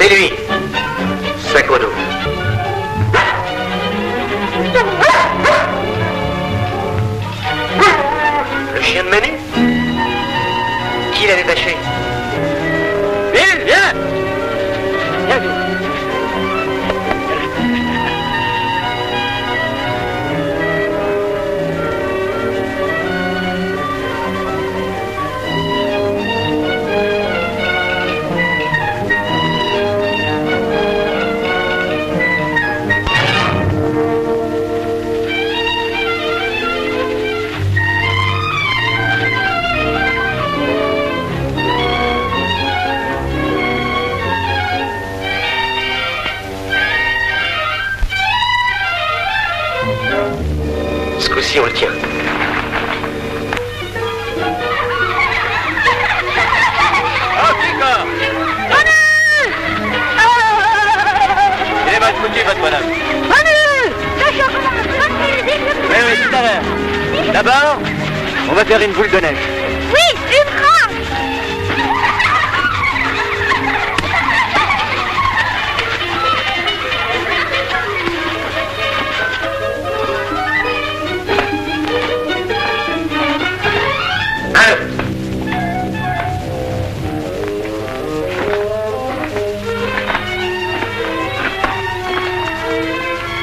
C'est lui. Sakono. Le chien de Manu? Qui l'a détaché? Bill, viens! Viens, Bill. Ce coup-ci, on le tient. Il est mal foutu, votre bonhomme. Oui, tout à l'heure. D'abord, on va faire une boule de neige. Oui, une craque.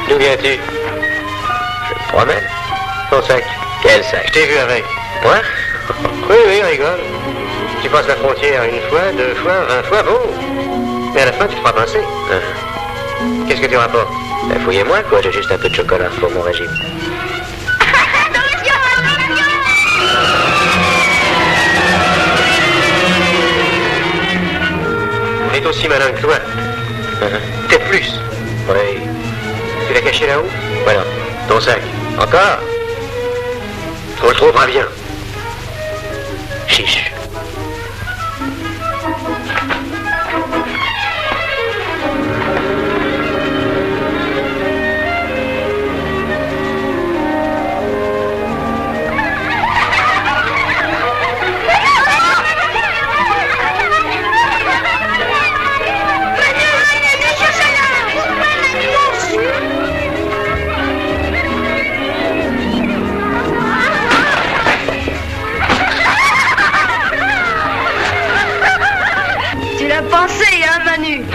D'où viens-tu? Je me promène. Ton sac. Quel sac? Je t'ai vu avec. Moi? Oui, oui, rigole. Tu passes la frontière une fois, 2 fois, 20 fois, bon. Mais à la fin, tu te feras pincer. Qu'est-ce que tu rapportes? Ben, fouillez-moi, quoi. J'ai juste un peu de chocolat pour mon régime. On est aussi malin que toi. Peut-être plus. Oui. Tu l'as caché là-haut? Voilà. Ton sac. Encore? On le trouvera bien. Chiche.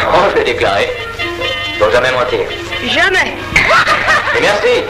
Oh, je l'ai déclaré. Faut jamais mentir. Jamais. Et merci.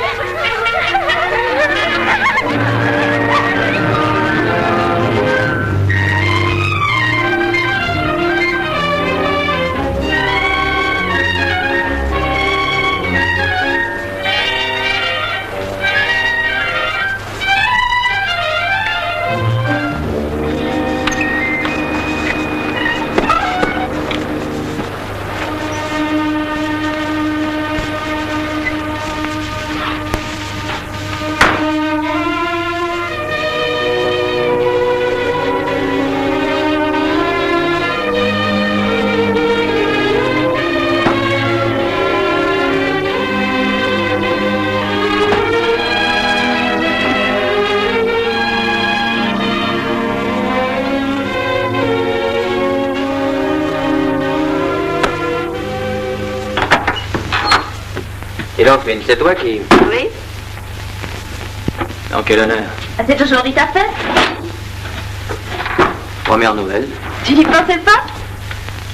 Et donc, Lynn, c'est toi qui... Oui. En quel honneur? C'est aujourd'hui ta fête? Première nouvelle. Tu n'y pensais pas?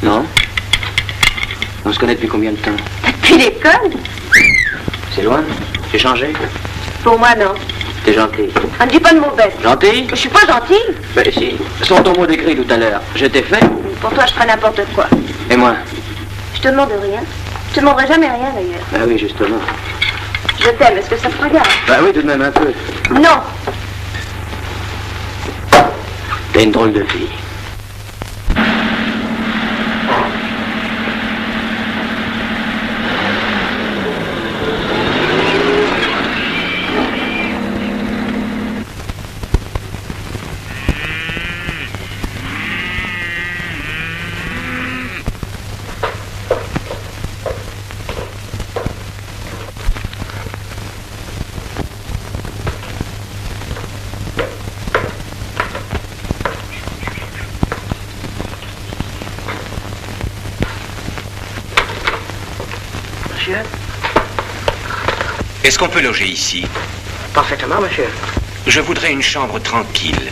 Non. On se connaît depuis combien de temps? Depuis l'école? C'est loin? J'ai changé? Pour moi, non. T'es gentil. On ne dit pas de mots bêtes. Gentil? Je suis pas gentille. Ben si. Sans ton mot décrit tout à l'heure, je t'ai fait? Pour toi, je ferai n'importe quoi. Et moi? Je te demande rien. Je te demanderai jamais rien, d'ailleurs. Ben oui, justement. Je t'aime, est-ce que ça te regarde? Ben oui, tout de même un peu. Non. T'es une drôle de fille. monsieur? Est-ce qu'on peut loger ici? Parfaitement, monsieur. Je voudrais une chambre tranquille.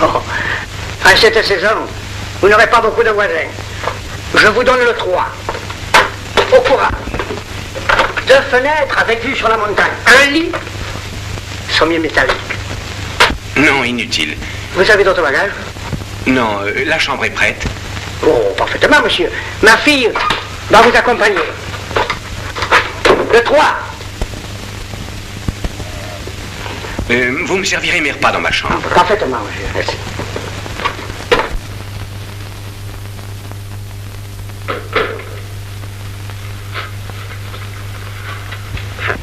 Oh, à cette saison, vous n'aurez pas beaucoup de voisins. Je vous donne le 3. Au courant. 2 fenêtres avec vue sur la montagne. Un lit. Sommier métallique. Non, inutile. Vous avez d'autres bagages? Non, la chambre est prête. Oh, parfaitement, monsieur. Ma fille va vous accompagner. Le 3. Vous me servirez mes repas dans ma chambre. Parfaitement, monsieur. Merci.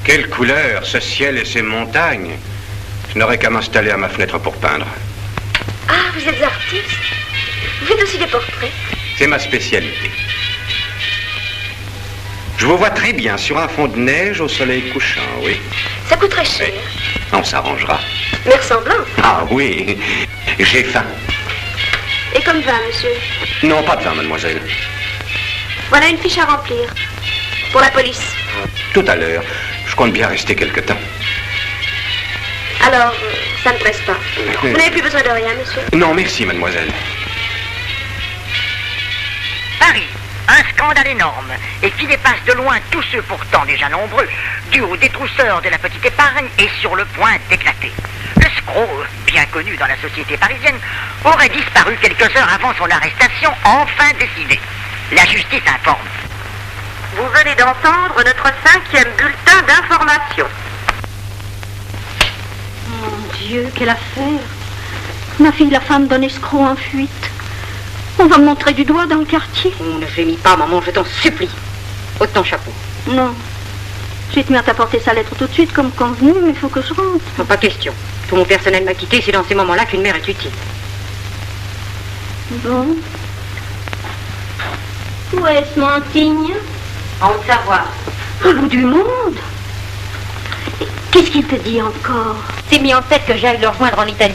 Quelle couleur, ce ciel et ces montagnes. Je n'aurais qu'à m'installer à ma fenêtre pour peindre. Ah, vous êtes artiste? Vous faites aussi des portraits? C'est ma spécialité. Je vous vois très bien sur un fond de neige au soleil couchant, oui. Ça coûterait cher. Oui. On s'arrangera. Mais ressemblant. Ah oui, j'ai faim. Et comme vin, monsieur? Non, pas de vin, mademoiselle. Voilà une fiche à remplir. Pour la police. Tout à l'heure. Je compte bien rester quelque temps. Alors, ça ne presse pas. Vous n'avez plus besoin de rien, monsieur? Non, merci, mademoiselle. Paris, un scandale énorme, et qui dépasse de loin tous ceux pourtant déjà nombreux, dû aux détrousseurs de la petite épargne, est sur le point d'éclater. Le escroc, bien connu dans la société parisienne, aurait disparu quelques heures avant son arrestation, enfin décidé. La justice informe. Vous venez d'entendre notre 5e bulletin d'information. Mon Dieu, quelle affaire! Ma fille, la femme d'un escroc en fuite. On va me montrer du doigt dans le quartier. On ne gémis pas, maman, je t'en supplie. Ôte ton chapeau. Non. J'ai tenu à t'apporter sa lettre tout de suite, comme convenu, mais il faut que je rentre. Non, pas question. Tout mon personnel m'a quitté, c'est dans ces moments-là qu'une mère est utile. Bon. Où est-ce, Mantigne? En Haute-Savoie. Au bout du monde. Qu'est-ce qu'il te dit encore? C'est mis en tête que j'aille le rejoindre en Italie.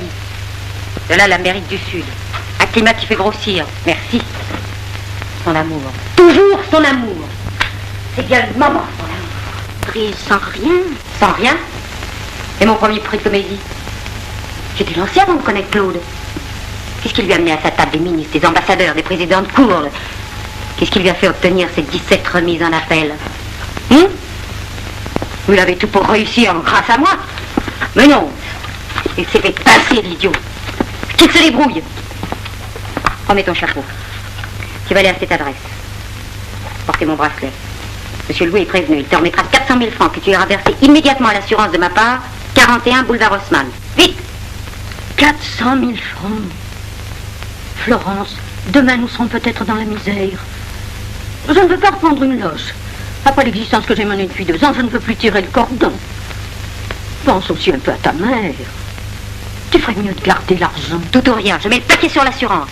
De là, l'Amérique du Sud. Un climat qui fait grossir. Merci. Son amour. Toujours son amour. C'est bien le moment, son amour. Prise sans rien. Sans rien. Et mon premier prix de comédie. J'étais lancée avant de connaître Claude. Qu'est-ce qui lui a amené à sa table des ministres, des ambassadeurs, des présidents de cour? Qu'est-ce qui lui a fait obtenir ces 17 remises en appel? Vous l'avez tout pour réussir grâce à moi? Mais non. Il s'est fait passer, l'idiot. Qu'il se débrouille. Remets ton chapeau. Tu vas aller à cette adresse. Portez mon bracelet. Monsieur Louis est prévenu. Il te remettra 400 000 francs que tu iras verser immédiatement à l'assurance de ma part. 41 boulevard Haussmann. Vite! 400 000 francs. Florence, demain nous serons peut-être dans la misère. Je ne veux pas reprendre une loge. Après l'existence que j'ai menée depuis 2 ans, je ne peux plus tirer le cordon. Pense aussi un peu à ta mère. Tu ferais mieux de garder l'argent. Tout ou rien. Je mets le paquet sur l'assurance.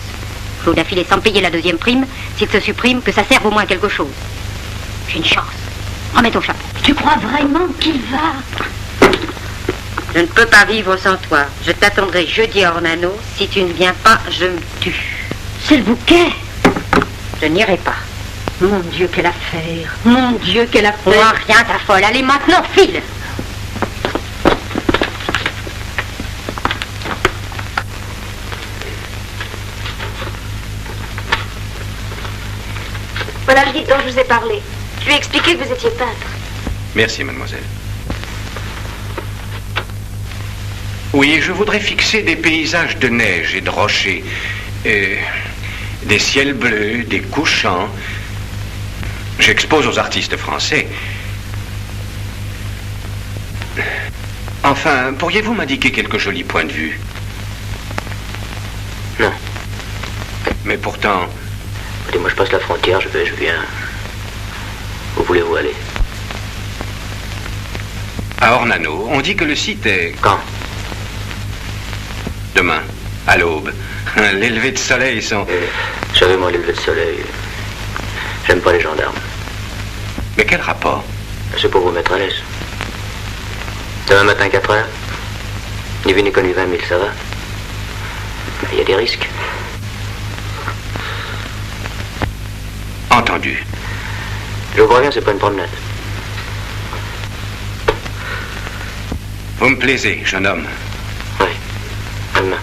Claude a filé sans payer la 2e prime. S'il se supprime, que ça serve au moins à quelque chose. J'ai une chance. Remets ton chapeau. Tu crois vraiment qu'il va? Je ne peux pas vivre sans toi. Je t'attendrai jeudi à Ornano. Si tu ne viens pas, je me tue. C'est le bouquet. Je n'irai pas. Mon Dieu, quelle affaire. Mon Dieu, quelle affaire. Moi, rien, ta folle. Allez, maintenant, file. Voilà le guide dont je vous ai parlé. Je lui ai expliqué que vous étiez peintre. Merci, mademoiselle. Oui, je voudrais fixer des paysages de neige et de rochers. Des ciels bleus, des couchants. J'expose aux artistes français. Enfin, pourriez-vous m'indiquer quelques jolis points de vue? Non. Mais pourtant... Écoutez, moi je passe la frontière, je viens. Où voulez-vous aller? À Ornano, on dit que le site est... Quand? Demain, à l'aube. Les levées de soleil sont... Vous savez, moi, les levées de soleil, j'aime pas les gendarmes. Mais quel rapport? C'est pour vous mettre à l'aise. Demain matin, 4 heures. Ni vu ni connu 20 000, ça va. Mais il y a des risques. Entendu. Je vous préviens, c'est pas une promenade. Vous me plaisez, jeune homme. Oui. À demain.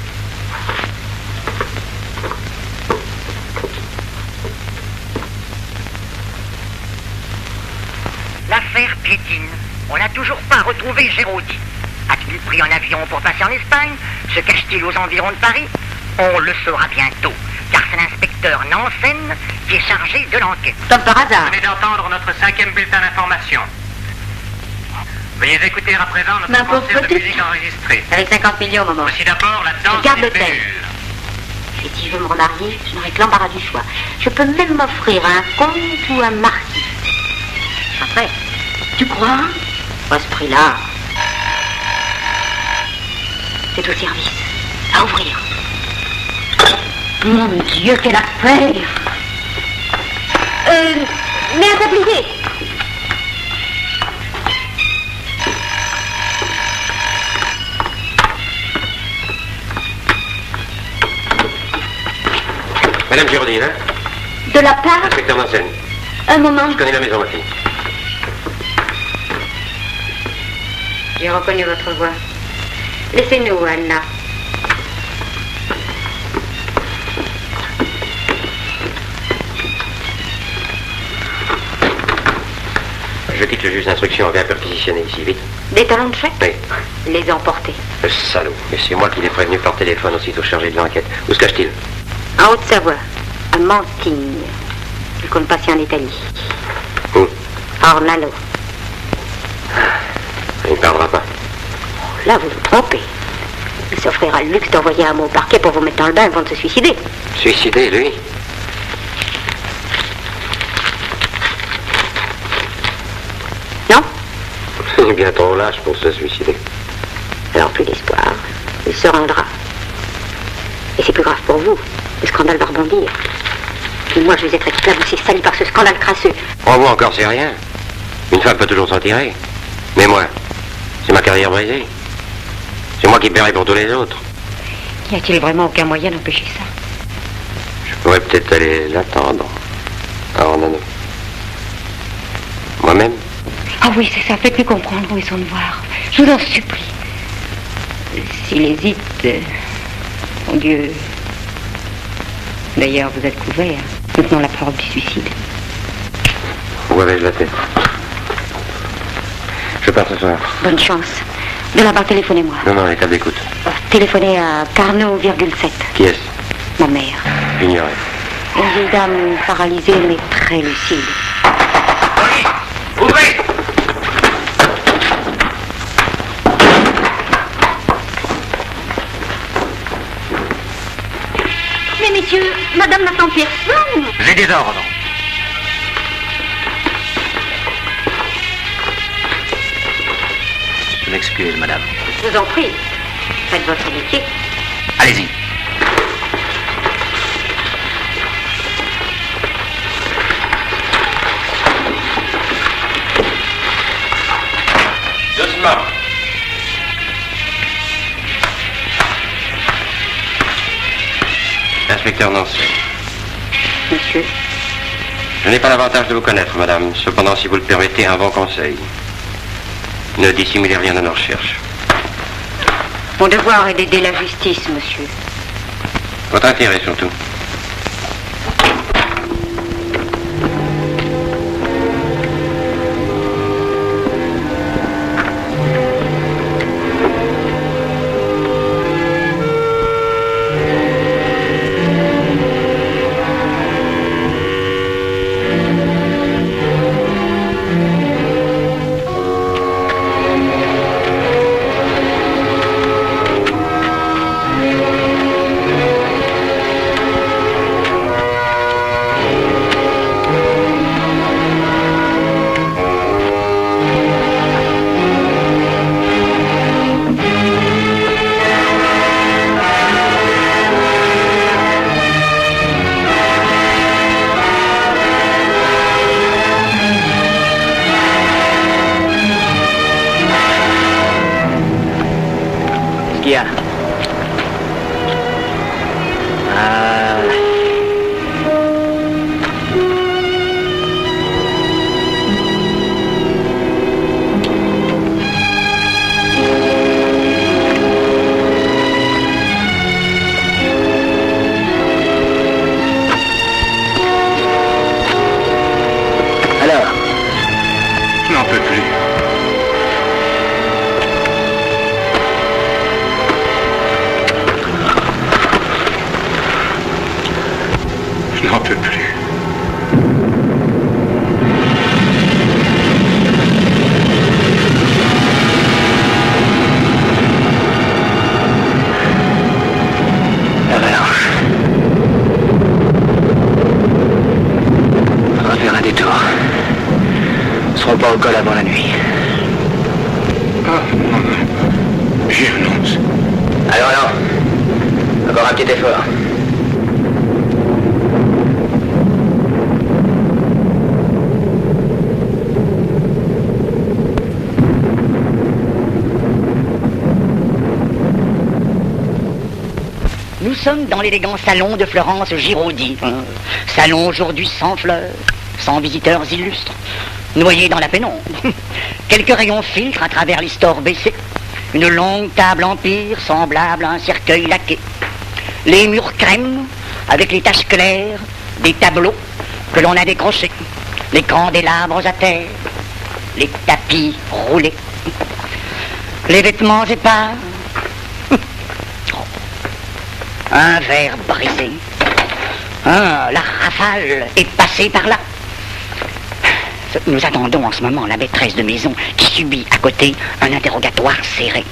L'affaire piétine. On n'a toujours pas retrouvé Géraudy. A-t-il pris un avion pour passer en Espagne? Se cache-t-il aux environs de Paris? On le saura bientôt, car c'est l'inspecteur Nansen qui est chargé de l'enquête. Comme par hasard. Vous venez d'entendre notre 5e bulletin d'information. Veuillez écouter à présent Ma notre pauvre concert de petite. musique enregistrée. Avec 50 millions, maman. Voici d'abord la danse Garde des l'hôtel. vénules. Et si je veux me remarier, je n'aurai que l'embarras du choix. Je peux même m'offrir un comte ou un marquis. Après, tu crois? À ce prix-là, c'est au service. À ouvrir. Mon Dieu, quelle affaire! Mais un tablier! Madame Géraudy, hein? De la part? Inspecteur Nansen. Un moment. Je connais la maison, ma fille. J'ai reconnu votre voix. Laissez-nous, Anna. Je quitte le juge d'instruction, on vient perquisitionner ici, vite. Des talons de chèque? Oui. Les emporter. Le salaud. Et c'est moi qui l'ai prévenu par téléphone, aussitôt chargé de l'enquête. Où se cache-t-il? En Haute-Savoie, à Mantigny. Il compte passer en Italie. Où? À Ornano. Il ne perdra pas. Là, vous vous trompez. Il s'offrira le luxe d'envoyer un mot au parquet pour vous mettre dans le bain avant de se suicider. Suicidé, lui? Non? Il est bien trop lâche pour se suicider. Alors, plus d'espoir. Il se rendra. Et c'est plus grave pour vous. Le scandale va rebondir. Et moi, je vais être éclaboussé, sali par ce scandale crasseux. Oh, moi encore, c'est rien. Une femme peut toujours s'en tirer. Mais moi, c'est ma carrière brisée. C'est moi qui paierai pour tous les autres. Y a-t-il vraiment aucun moyen d'empêcher ça? Je pourrais peut-être aller l'attendre. À Ornano. Moi-même? Ah oui, c'est ça. Faites-lui comprendre où est son devoir. Je vous en supplie. S'il hésite... Mon Dieu... D'ailleurs, vous êtes couvert. Nous tenons la parole du suicide. Où avais-je la tête? Je pars ce soir. Bonne chance. De là-bas, téléphonez-moi. Non, non, l'état d'écoute. Téléphonez à Carnot,7. Qui est-ce? Ma mère. J'ignorais. Une vieille dame paralysée, mais très lucide. Police! Ouvrez! Mais messieurs, madame n'attend personne. J'ai des ordres. Je m'excuse, madame. Je vous en prie. Faites votre métier. Allez-y. Doucement. Inspecteur Nancy. Monsieur, Je n'ai pas l'avantage de vous connaître, madame. Cependant, si vous le permettez, un bon conseil. Ne dissimulez rien à nos recherches. mon devoir est d'aider la justice, monsieur. Votre intérêt, surtout. serons pas au col avant la nuit. Oh, non, non. J'y renonce. Alors, encore un petit effort. Nous sommes dans l'élégant salon de Florence Giraudy. Salon aujourd'hui sans fleurs, sans visiteurs illustres, noyé dans la pénombre. Quelques rayons filtrent à travers les stores baissés. Une longue table empire semblable à un cercueil laqué. Les murs crème avec les taches claires des tableaux que l'on a décrochés. Les candélabres à terre, les tapis roulés, les vêtements épars. Un verre brisé. La rafale est passée par là. Nous attendons en ce moment la maîtresse de maison qui subit à côté un interrogatoire serré.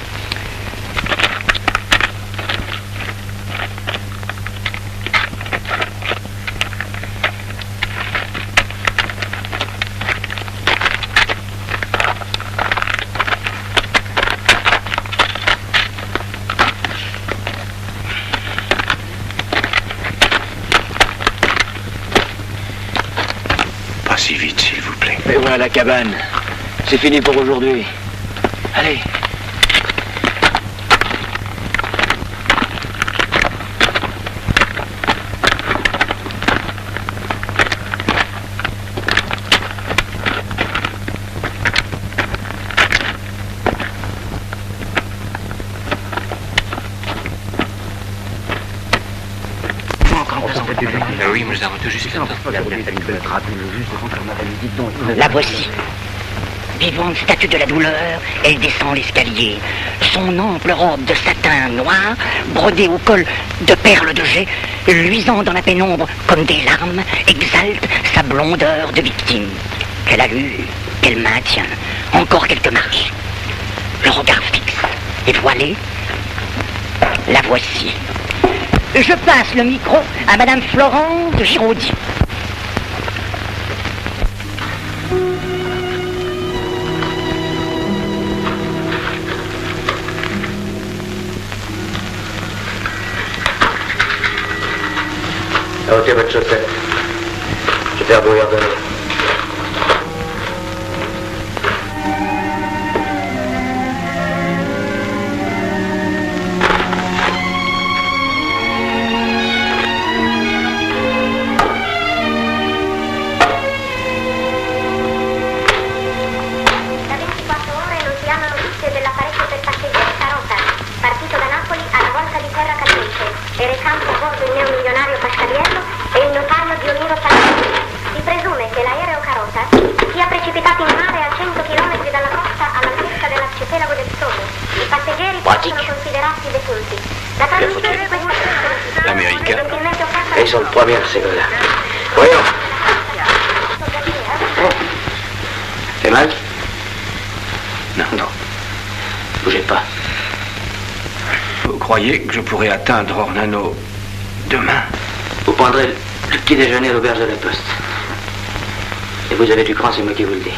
Pas si vite, s'il vous plaît. Et voilà la cabane. C'est fini pour aujourd'hui. Allez. Oui, nous avons tout juste le temps. La voici. Vivante statue de la douleur, elle descend l'escalier. Son ample robe de satin noir, brodée au col de perles de jet, luisant dans la pénombre comme des larmes, exalte sa blondeur de victime. Quelle allure, qu'elle maintient. Encore quelques marches. Le regard fixe et voilé. La voici. Je passe le micro à Madame Florence Giraudy. Ok, votre chaussette. Je vais vous y redonner. L'américain. Ils sont de première, ces gars-là. Voyons. C'est mal? Non. Non. Bougez pas. Vous croyez que je pourrais atteindre Ornano demain? Vous prendrez le petit déjeuner à l'auberge de la Poste. Et vous avez du cran, c'est moi qui vous le dis.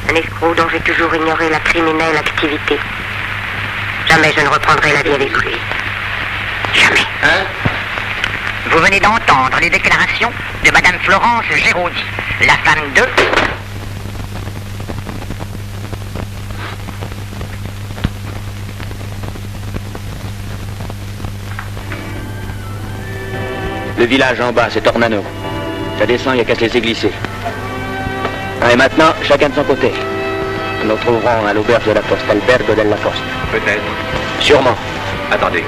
Un escroc dont j'ai toujours ignoré la criminelle activité. Jamais je ne reprendrai la vie avec lui. Jamais. Hein? Vous venez d'entendre les déclarations de Madame Florence Giraudy, la femme de... Le village en bas, c'est Ornano. Ça descend, il n'y a qu'à se laisser glisser. Et maintenant, chacun de son côté. Nous trouverons à l'auberge de la Poste, Albergo della Costa. Peut-être. Sûrement. Attendez.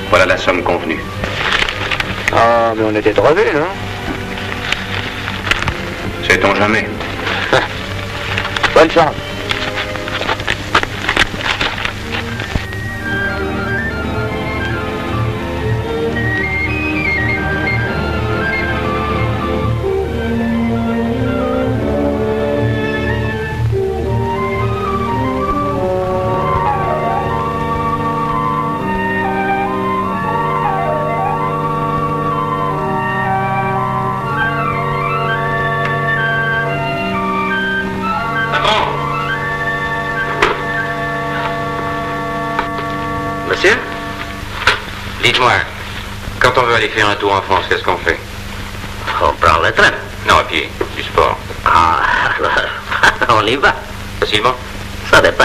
Voilà la somme convenue. Ah, mais on était drevés, non? Sait-on jamais? Bonne chance. Monsieur? Dites-moi, quand on veut aller faire un tour en France, qu'est-ce qu'on fait? On prend le train. Non, à pied, du sport. Ah, alors, on y va. Facilement? Ça dépend.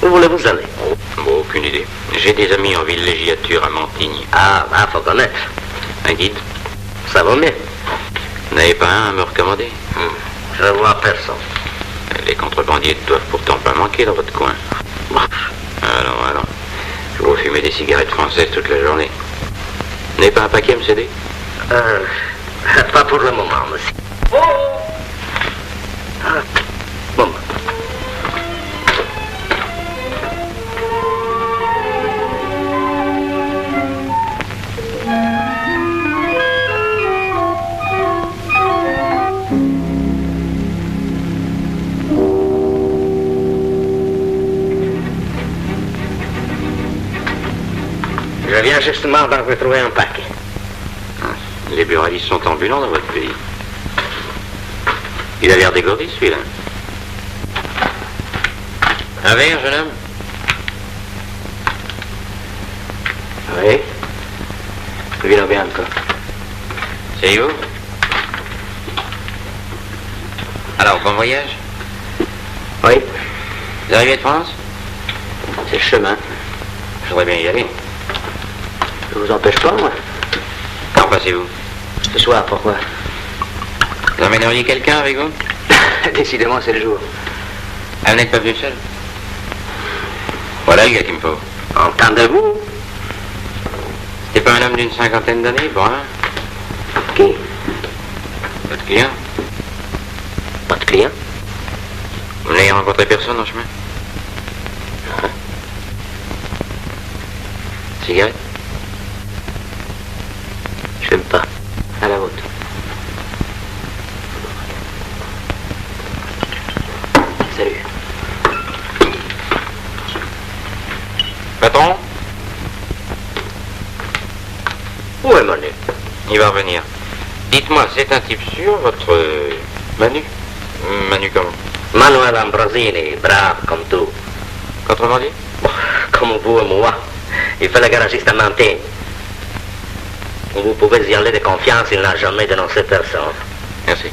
Où voulez-vous aller? Bon, aucune idée. J'ai des amis en villégiature à Montigny. Ah, là, faut connaître. Un guide? Ça vaut mieux. Vous n'avez pas un à me recommander? Je vois personne. Les contrebandiers doivent pourtant pas manquer dans votre coin. Alors. Je vous fumer des cigarettes françaises toute la journée. Vous n'avez pas un paquet à me céder? Pas pour le moment, monsieur. Ah, bon. Je viens justement d'en retrouver un paquet. Les buralistes sont ambulants dans votre pays. Il a l'air dégourdi, celui-là. Un verre, jeune homme? Oui. Vino bianco. C'est où? Alors, bon voyage? Oui. Vous arrivez de France? C'est le chemin. Je voudrais bien y aller. Je vous empêche pas, moi. Quand passez-vous? Ce soir, pourquoi? Vous emmèneriez quelqu'un avec vous? Décidément, c'est le jour. Ah, vous n'êtes pas venu seul? Voilà le gars qu'il me faut. Entendez-vous? C'était pas un homme d'une 50aine d'années, bon, hein? Qui? Votre client? Pas de client? Vous n'avez rencontré personne en chemin? Cigarette? J'aime pas. À la vôtre. Salut. Patron? Où est Manu? Il va revenir. Dites-moi, c'est un type sûr, votre Manu? Manu comment? Manuel Ambrosini, brave comme tout. Autrement dit? Comme vous et moi. Il fait le garagiste à mentir. Vous pouvez y aller de confiance, il n'a jamais dénoncé personne. Merci.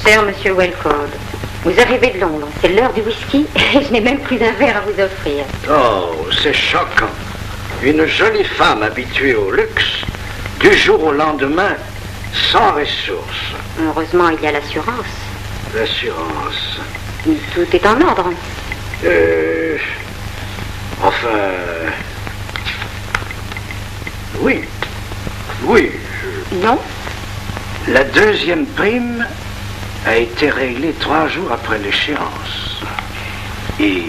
Cher Monsieur Wellcott, vous arrivez de Londres, c'est l'heure du whisky et je n'ai même plus d'un verre à vous offrir. Oh, c'est choquant. Une jolie femme habituée au luxe, du jour au lendemain, sans ressources. Heureusement, il y a l'assurance. L'assurance. Tout est en ordre. Enfin... Oui. Non? La deuxième prime a été réglée 3 jours après l'échéance. Et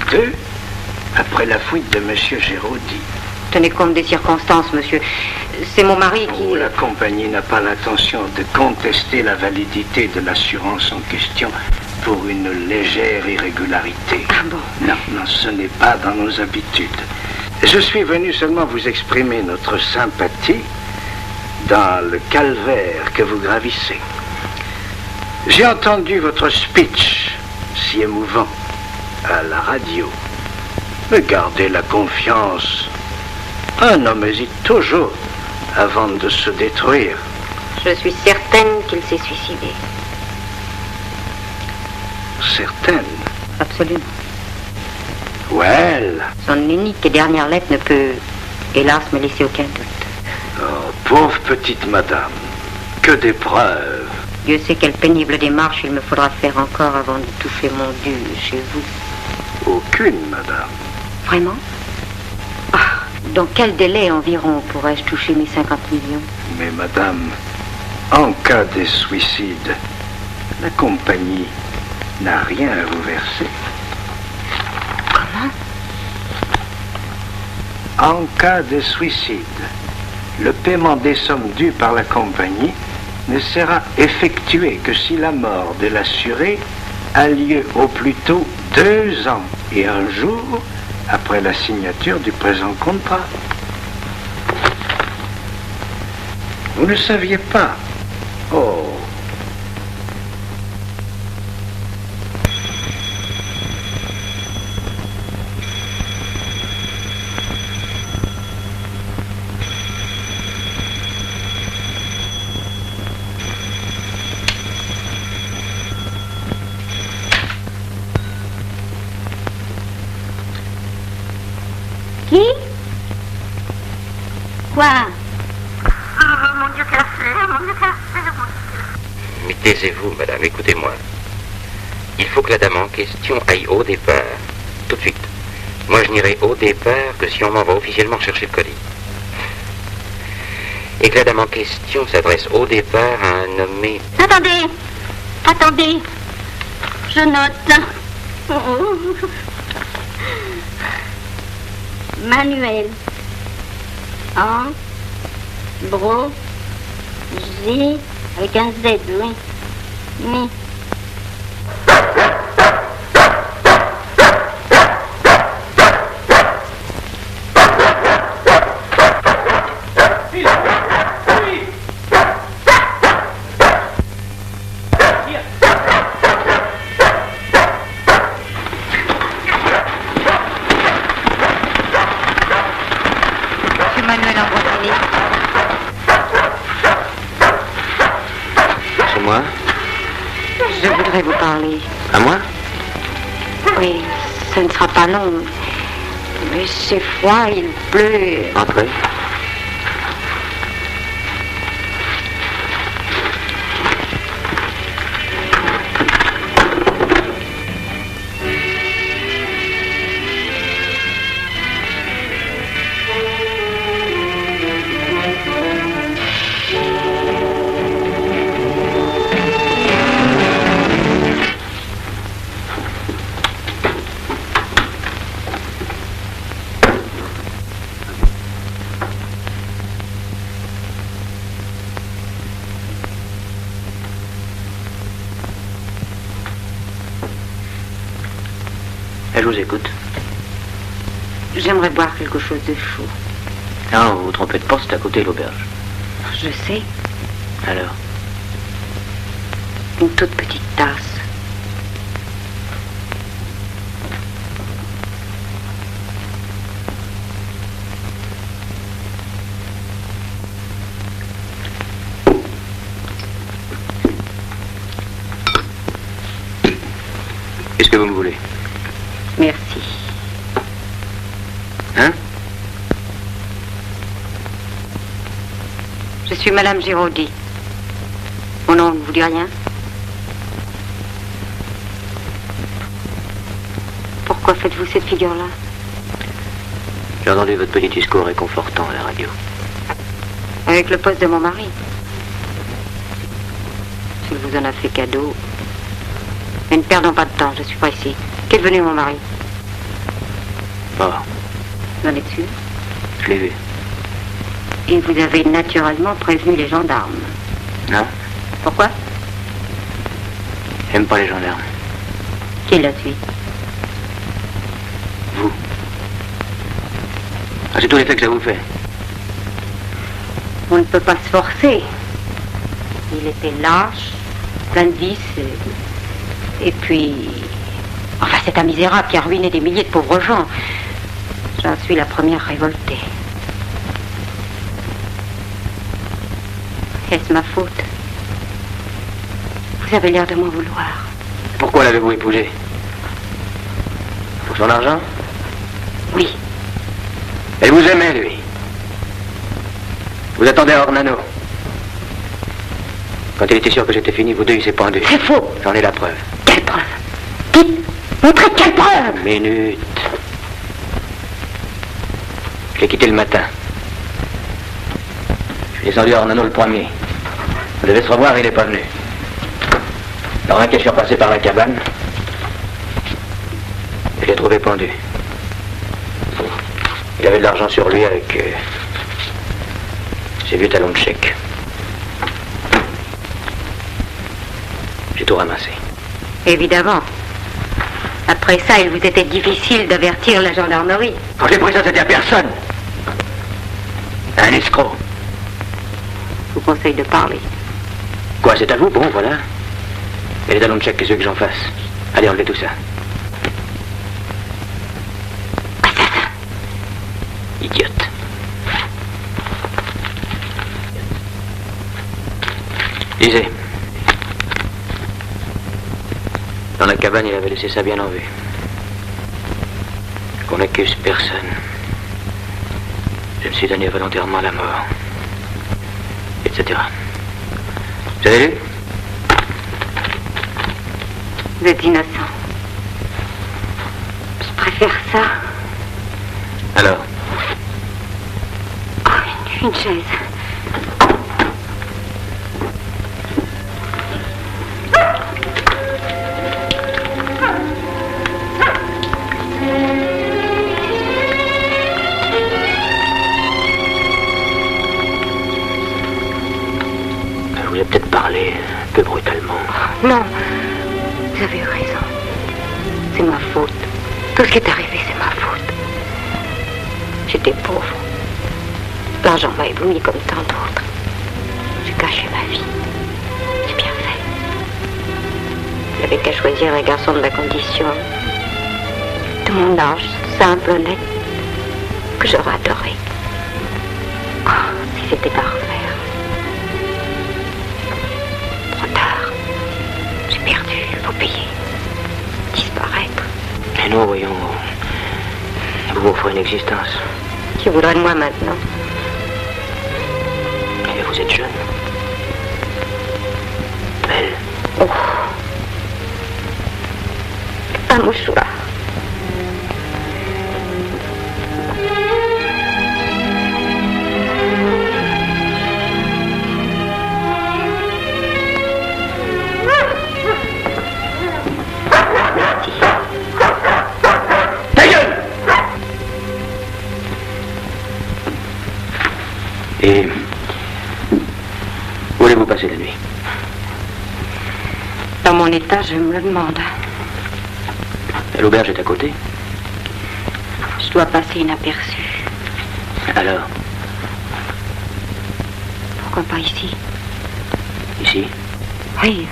2 après la fuite de M. Géraudy. Tenez compte des circonstances, monsieur. C'est mon mari qui... Oh, la compagnie n'a pas l'intention de contester la validité de l'assurance en question pour une légère irrégularité. Ah bon? Non, ce n'est pas dans nos habitudes. Je suis venu seulement vous exprimer notre sympathie dans le calvaire que vous gravissez. J'ai entendu votre speech, si émouvant, à la radio. Mais gardez la confiance. Un homme hésite toujours avant de se détruire. Je suis certaine qu'il s'est suicidé. Certaine? Absolument. Well. Son unique et dernière lettre ne peut, hélas, me laisser aucun doute. Oh, pauvre petite madame. Que d'épreuves. Dieu sait quelle pénible démarche il me faudra faire encore avant de toucher mon dû chez vous. Aucune, madame. Vraiment? Ah, dans quel délai environ pourrais-je toucher mes 50 millions? Mais madame, en cas de suicide, la compagnie n'a rien à vous verser. Comment? En cas de suicide, le paiement des sommes dues par la compagnie ne sera effectué que si la mort de l'assuré a lieu au plus tôt 2 ans et 1 jour après la signature du présent contrat. Vous ne saviez pas? Oh. Qui? Quoi? Mon Dieu, cassé, mon Dieu, cassé, mon Dieu. Mais taisez-vous, madame, écoutez-moi. Il faut que la dame en question aille au départ, tout de suite. Moi, je n'irai au départ que si on m'envoie officiellement chercher le colis. Et que la dame en question s'adresse au départ à un nommé... Attendez. Attendez. Je note. Manuel. Ambrosi. Avec un Z, oui. Mais. Je voudrais vous parler. À moi? Oui, ce ne sera pas long. Mais c'est froid, il pleut. Entrez. Je vous écoute. J'aimerais boire quelque chose de chaud. Non, vous vous trompez de porte, c'est à côté de l'auberge. Je sais. Alors? Une toute petite tasse. Qu'est-ce que vous me voulez? Merci. Hein? Je suis Madame Giraudy. Mon nom ne vous dit rien? Pourquoi faites-vous cette figure-là? J'ai entendu votre petit discours réconfortant à la radio. Avec le poste de mon mari. S'il vous en a fait cadeau. Mais ne perdons pas de temps, je suis pressée. Qu'est devenu mon mari? Mort. Vous en êtes sûr? Je l'ai vu. Et vous avez naturellement prévenu les gendarmes. Non? Pourquoi? J'aime pas les gendarmes. Qui est la suite? Vous. Ah, c'est tout l'effet que ça vous fait. On ne peut pas se forcer. Il était lâche, plein de vices, et puis... Enfin, c'est un misérable qui a ruiné des milliers de pauvres gens. J'en suis la première révoltée. Est-ce ma faute? Vous avez l'air de m'en vouloir. Pourquoi l'avez-vous épousé? Pour son argent? Oui. Elle vous aimait, lui. Vous attendez à Ornano. Quand il était sûr que j'étais fini, vous deux, il s'est pendu. C'est faux. J'en ai la preuve. Quelle preuve? Dites, montrez quelle preuve? Minute. Je l'ai quitté le matin. Je suis descendu à Ornano le premier. On devait se revoir, il n'est pas venu. Alors, un que je suis repassé par la cabane. Je l'ai trouvé pendu. Il avait de l'argent sur lui avec ses vieux talons de chèque. J'ai tout ramassé. Évidemment. Après ça, il vous était difficile d'avertir la gendarmerie. Quand je l'ai pris, ça c'était à personne. Un escroc. Je vous conseille de parler. Quoi, c'est à vous? Bon, voilà. Et les talons de chèque, qu'est-ce que j'en fasse? Allez, enlevez tout ça. Assassin. Idiote. Lisez. Dans la cabane, il avait laissé ça bien en vue. Qu'on n'accuse personne. Je me suis donné volontairement à la mort. Etc. Vous avez lu? Vous êtes innocent. Je préfère ça. Alors? Oh, une chaise. Je voulais peut-être parler un peu brutalement. Non, vous avez eu raison. C'est ma faute. Tout ce qui est arrivé, c'est ma faute. J'étais pauvre. L'argent m'a ébloui comme tant d'autres. J'ai caché ma vie. J'ai bien fait. Il n'avait qu'à choisir un garçon de ma condition. De mon âge, simple, honnête, que j'aurais adoré. Oh, si c'était à refaire. Trop tard. J'ai perdu, il faut payer. Disparaître. Mais non, voyons. Vous vous offrez une existence. Qui voudrait de moi maintenant? Et vous êtes jeune. Belle. Oh. Un mouchoir. Et où allez-vous passer la nuit? Dans mon état, je me le demande. L'auberge est à côté? Je dois passer inaperçu. Alors? Pourquoi pas ici? Ici? Oui,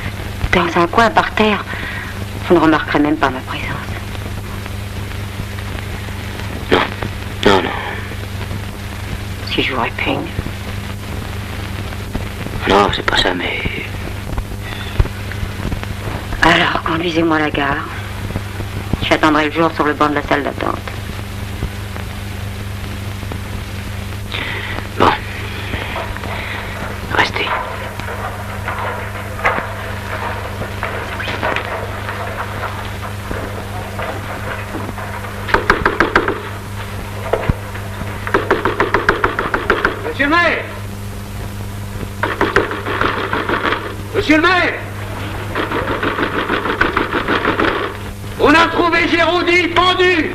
dans un coin par terre. Vous ne remarquerez même pas ma présence. Non, non. Si je vous répugne. Non, c'est pas ça, mais... Alors, conduisez-moi à la gare. J'attendrai le jour sur le banc de la salle d'attente. Bon. Restez. Monsieur le maire! Monsieur le maire! On a trouvé Géraudy pendu!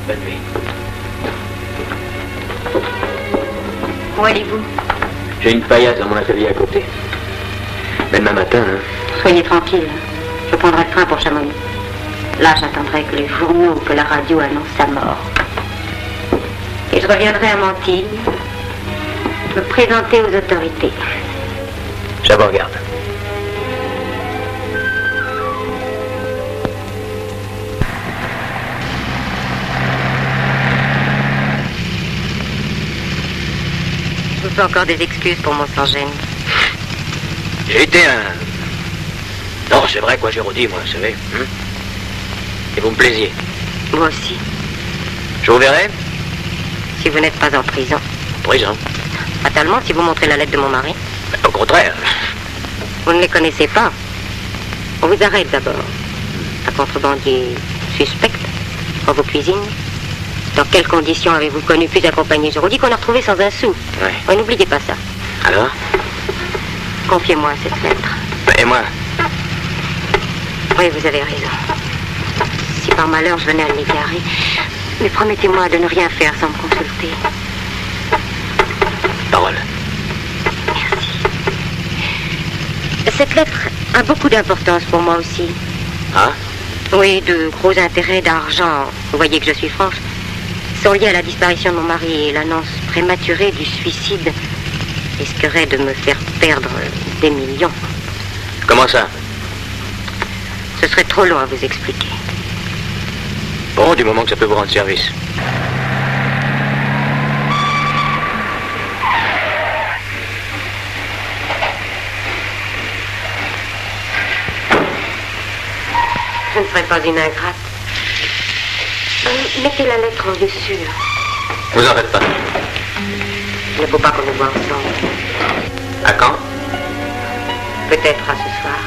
Bonne nuit. Où allez-vous? J'ai une paillasse dans mon atelier à côté. Mais demain matin, hein. Soyez tranquille. Je prendrai le train pour Chamonix. Là, j'attendrai que les journaux ou que la radio annoncent sa mort. Et je reviendrai à Mantilles, me présenter aux autorités. Je vous regarde. Je vous fais encore des excuses pour mon sans-gêne. J'ai été un... Non, c'est vrai, quoi, Géraudy, moi, vous savez. Et vous me plaisiez. Moi aussi, Je vous verrai. si vous n'êtes pas en prison. En prison. Fatalement, si vous montrez la lettre de mon mari. Au contraire. Vous ne les connaissez pas. On vous arrête d'abord. Un contrebandier suspect dans vos cuisines. Dans quelles conditions avez-vous connu puis accompagné Géraudy qu'on a retrouvé sans un sou? Ouais. Oui, n'oubliez pas ça. Alors? Confiez-moi cette lettre. Et moi? Oui, vous avez raison. Si par malheur je venais à l'égarer, mais promettez-moi de ne rien faire sans me consulter. Parole. Merci. Cette lettre a beaucoup d'importance pour moi aussi. Ah? Oui, de gros intérêts d'argent, vous voyez que je suis franche, sont liés à la disparition de mon mari et l'annonce prématurée du suicide risquerait de me faire perdre des millions. Comment ça? Ce serait trop long à vous expliquer. Bon, du moment que ça peut vous rendre service. Je ne serai pas une ingrate. Mettez la lettre en dessus. Vous en faites pas. Il ne faut pas qu'on nous voit ensemble. À quand? Peut-être à ce soir.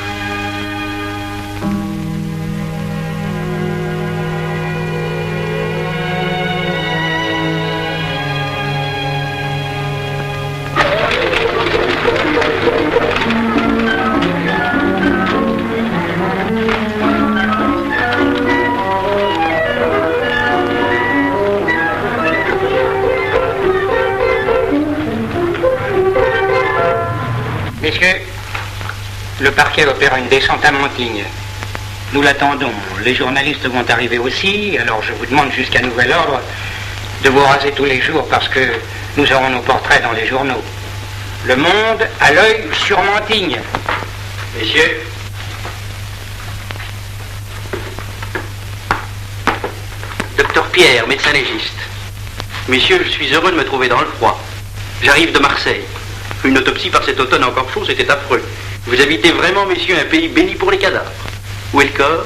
Messieurs, le parquet opère une descente à Mantigne. Nous l'attendons. Les journalistes vont arriver aussi, alors je vous demande jusqu'à nouvel ordre de vous raser tous les jours parce que nous aurons nos portraits dans les journaux. Le Monde à l'œil sur Mantigne. Messieurs. Docteur Pierre, médecin légiste. Messieurs, je suis heureux de me trouver dans le froid. J'arrive de Marseille. Une autopsie par cet automne encore chaud, c'était affreux. Vous habitez vraiment, messieurs, un pays béni pour les cadavres. Où est le corps?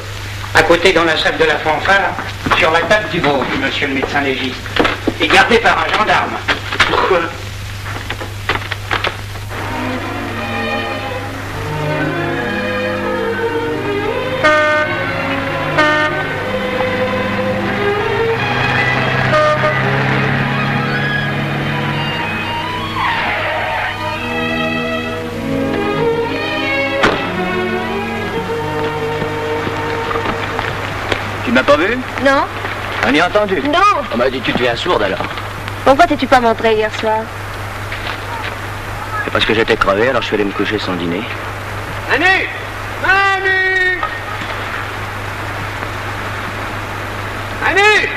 À côté dans la salle de la fanfare, sur la table du vôtre, monsieur le médecin légiste. Et gardé par un gendarme. Pourquoi? Tu m'as pas vu? Non. On y a entendu? Non. On m'a dit tu deviens sourde alors. Pourquoi t'es-tu pas montré hier soir? C'est parce que j'étais crevé, alors je suis allé me coucher sans dîner. Manu! Manu! Manu!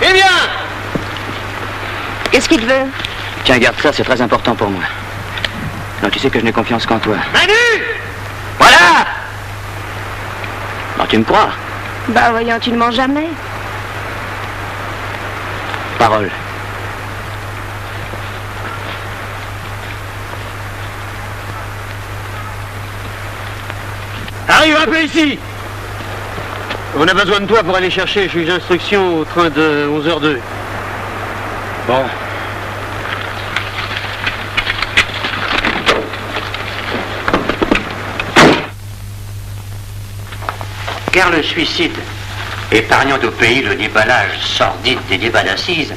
Eh bien! Qu'est-ce qu'il te veut? Tiens, garde ça, c'est très important pour moi. Non, tu sais que je n'ai confiance qu'en toi. Manu! Voilà! Non, tu me crois? Bah voyons, tu ne mens jamais. Parole. Arrive un peu ici! On a besoin de toi pour aller chercher le juge d'instruction au train de 11h02. Bon. Car le suicide, épargnant au pays le déballage sordide des débats d'assises,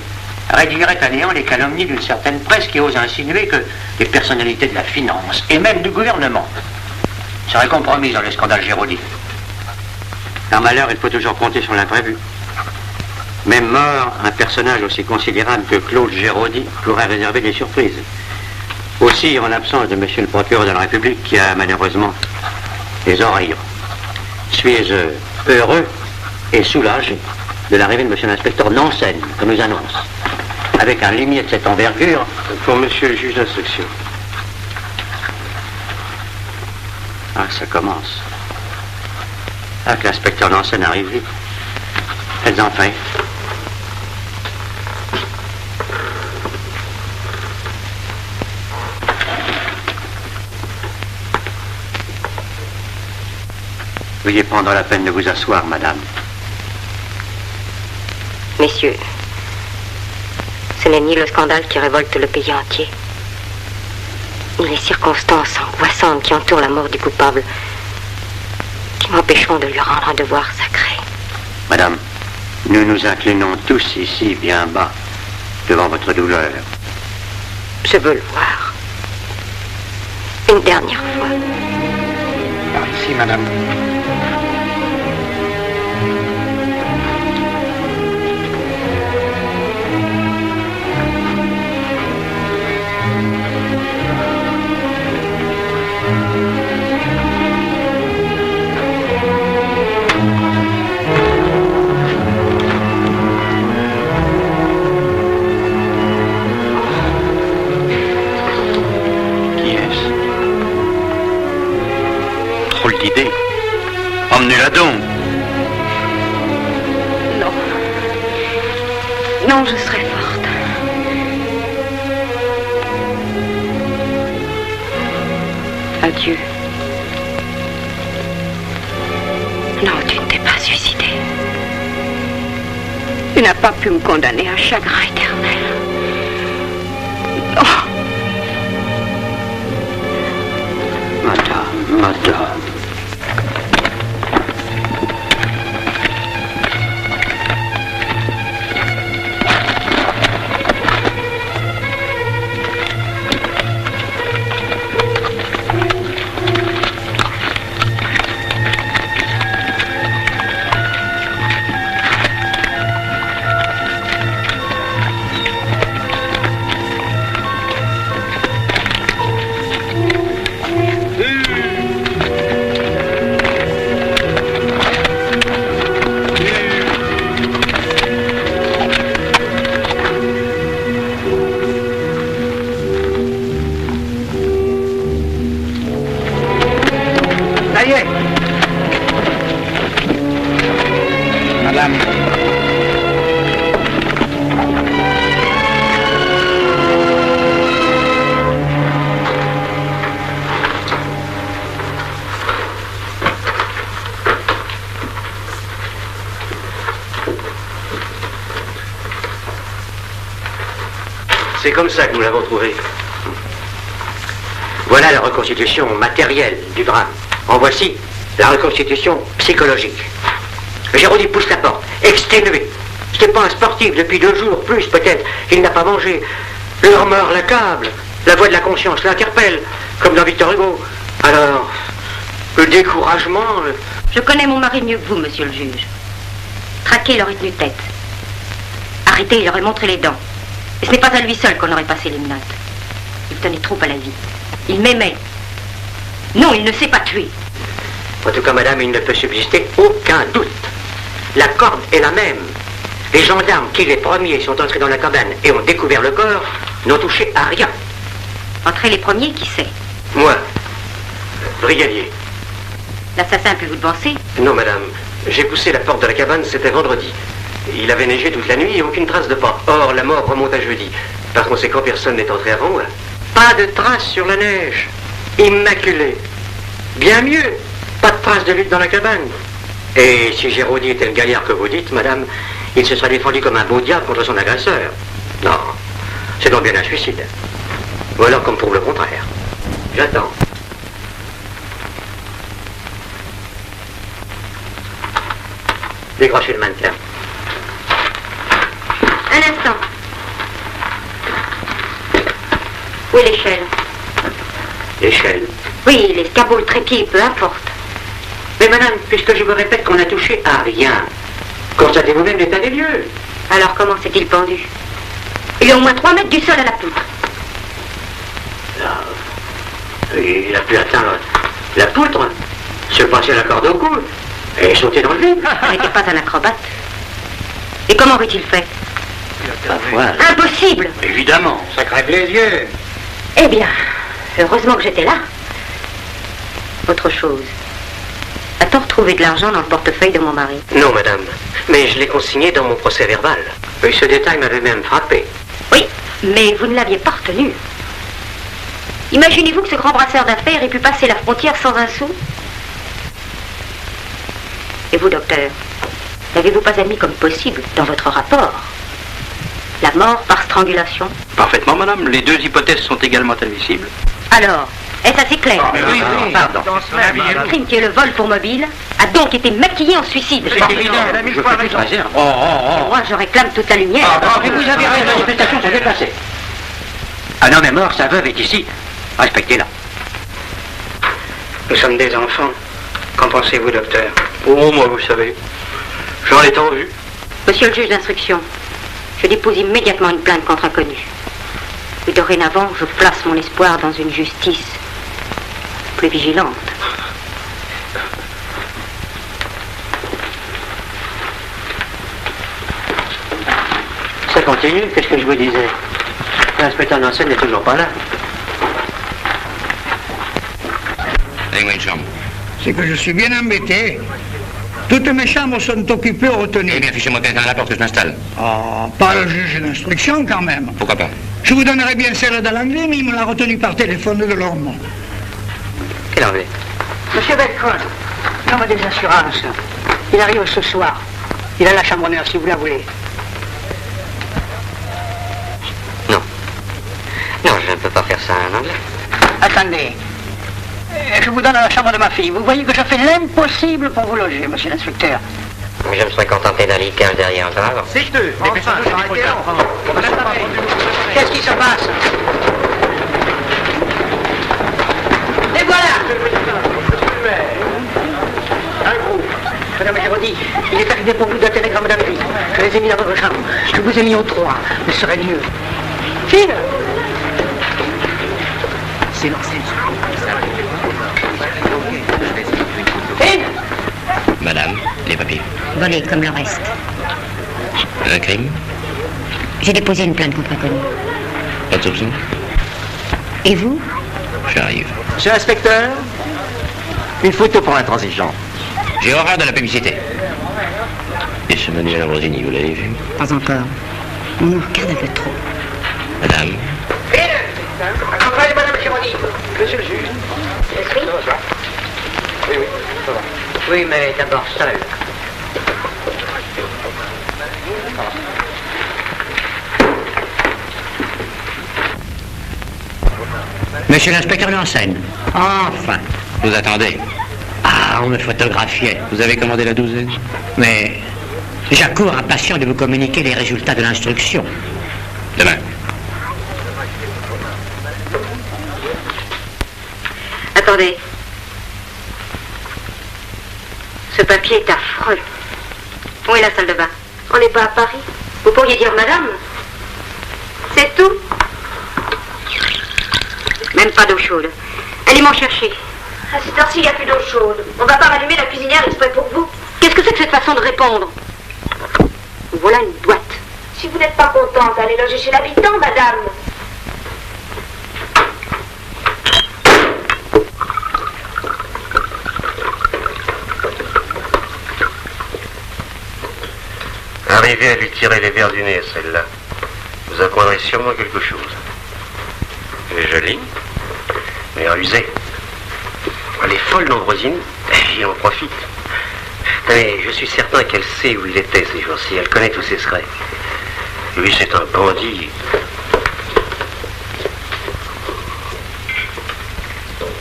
réduirait à néant les calomnies d'une certaine presse qui ose insinuer que les personnalités de la finance, et même du gouvernement, seraient compromises dans le scandale Géraudy. Par malheur, il faut toujours compter sur l'imprévu. Même mort, un personnage aussi considérable que Claude Géraudy pourrait réserver des surprises. Aussi, en l'absence de monsieur le procureur de la République, qui a malheureusement des oreilles, suis-je heureux et soulagé de l'arrivée de monsieur l'inspecteur Nansen, qu'on nous annonce, avec un limier de cette envergure pour monsieur le juge d'instruction. Ah, ça commence. Ah, que l'inspecteur Nansen arrive vite. Faites-en fait. Veuillez prendre la peine de vous asseoir, madame. Messieurs, ce n'est ni le scandale qui révolte le pays entier, ni les circonstances angoissantes qui entourent la mort du coupable, qui m'empêcheront de lui rendre un devoir sacré. Madame, nous nous inclinons tous ici bien bas devant votre douleur. Je veux le voir. Une dernière fois. Par ici, madame. emmenez-la donc. Non. Non, je serai forte. Adieu. Non, tu ne t'es pas suicidé. Tu n'as pas pu me condamner à un chagrin éternel. Non. Madame. C'est comme ça que nous l'avons trouvé. Voilà la reconstitution matérielle du drame. En voici la reconstitution psychologique. Jérôme pousse la porte, exténué. Ce n'est pas un sportif depuis 2 jours, plus peut-être. Il n'a pas mangé. Le remords l'accable. La voix de la conscience l'interpelle, comme dans Victor Hugo. Alors, le découragement... Je connais mon mari mieux que vous, monsieur le juge. Traqué, il aurait tenu tête. Arrêté, il aurait montré les dents. Et ce n'est pas à lui seul qu'on aurait passé les menottes. Il tenait trop à la vie. Il m'aimait. Non, il ne s'est pas tué. En tout cas, madame, il ne peut subsister aucun doute. La corde est la même. Les gendarmes qui, les premiers, sont entrés dans la cabane et ont découvert le corps, n'ont touché à rien. Entre les premiers, qui sait? Moi, brigadier. L'assassin a pu vous devancer? Non, madame. J'ai poussé la porte de la cabane, c'était vendredi. Il avait neigé toute la nuit et aucune trace de pas. Or, la mort remonte à jeudi. Par conséquent, personne n'est entré avant. Pas de traces sur la neige. Immaculé. Bien mieux, pas de traces de lutte dans la cabane. Et si Géraudy était le gaillard que vous dites, madame, il se serait défendu comme un beau diable contre son agresseur. Non, c'est donc bien un suicide. Ou alors comme pour le contraire. J'attends. Décrochez le mannequin. Un instant. Où est l'échelle? L'échelle? Oui, l'escabeau, le trépied, peu importe. Mais madame, puisque je vous répète qu'on n'a touché à rien, constatez vous-même l'état des lieux. Alors comment s'est-il pendu? Il est au moins 3 mètres du sol à la poutre. Là, il a pu atteindre la poutre, se passer la corde au cou et sauter dans le vide. Il n'était pas un acrobate. Et comment aurait-il fait? Voilà. Impossible! Évidemment, ça crève les yeux. Eh bien, heureusement que j'étais là. Autre chose. A-t-on retrouvé de l'argent dans le portefeuille de mon mari? Non, madame. Mais je l'ai consigné dans mon procès verbal. Et ce détail m'avait même frappé. Oui, mais vous ne l'aviez pas retenu. Imaginez-vous que ce grand brasseur d'affaires ait pu passer la frontière sans un sou? Et vous, docteur, n'avez-vous pas admis comme possible dans votre rapport la mort par strangulation? Parfaitement, madame. Les 2 hypothèses sont également admissibles. Alors, est-ce assez clair? Oui, pardon. Le crime qui est le vol pour mobile a donc été maquillé en suicide. C'est évident. Je fais toute réserve. Et moi, je réclame toute la lumière. Mais vous avez raison, les manifestations sont déplacées. Un homme est mort, sa veuve est ici. Respectez-la. Nous sommes des enfants. Qu'en pensez-vous, docteur? Oh, moi, vous savez. J'en ai tant vu. Monsieur le juge d'instruction, je dépose immédiatement une plainte contre inconnu. Et dorénavant, je place mon espoir dans une justice plus vigilante. Ça continue, qu'est-ce que je vous disais? L'inspecteur Nansen n'est toujours pas là. Donnez-moi une chambre. C'est que je suis bien embêté. Toutes mes chambres sont occupées au retenue. Eh bien, fichez-moi quelqu'un à la porte que je m'installe. Oh, pas le juge d'instruction quand même. Pourquoi pas? Je vous donnerais bien celle de l'anglais, mais il me l'a retenu par téléphone de Lormont. Quel anglais? Monsieur Belcon, l'homme des assurances. Il arrive ce soir. Il a la chambre honneur, si vous la voulez. Non, je ne peux pas faire ça en anglais. Attendez. Je vous donne la chambre de ma fille. Vous voyez que je fais l'impossible pour vous loger, monsieur l'inspecteur. Je me serais contenté d'un lit 15 derrière en avant. C'est deux. Qu'est-ce qui se passe? Et voilà. Madame Géraudy, il est arrivé pour vous deux télégrammes d'avis. Je les ai mis dans votre chambre. Je vous ai mis au 3. Ce serait mieux. File. C'est l'ancienne. Madame, les papiers. Volé comme le reste. Un crime? J'ai déposé une plainte contre inconnu. Pas de soupçon? Et vous? J'arrive. Monsieur l'inspecteur, une photo pour l'intransigeant. J'ai horreur de la publicité. Et ce manuel Ambrosini, vous l'avez vu? Pas encore. On en regarde un peu trop. Madame? Accompagnez madame Géraudy. Monsieur le juge. Oui, ça va. Oui, mais d'abord seul. Monsieur l'inspecteur Lansène. Enfin. Vous attendez? Ah, on me photographiait. Vous avez commandé la douzaine? Mais j'accours impatient de vous communiquer les résultats de l'instruction. Demain. Attendez. Ce papier est affreux. Où est la salle de bain? On n'est pas à Paris. Vous pourriez dire madame. C'est tout. Même pas d'eau chaude. Allez m'en chercher. À cette heure-ci, il n'y a plus d'eau chaude. On va pas rallumer la cuisinière exprès pour vous. Qu'est-ce que c'est que cette façon de répondre? Voilà une boîte. Si vous n'êtes pas contente, allez loger chez l'habitant, madame. Arrivez à lui tirer les verres du nez, celle-là. Vous apprendrez sûrement quelque chose. Elle est jolie, mais rusée. Elle est folle, l'Ambrosini. Il en profite. Mais je suis certain qu'elle sait où il était ces jours-ci. Elle connaît tous ses secrets. Lui, c'est un bandit.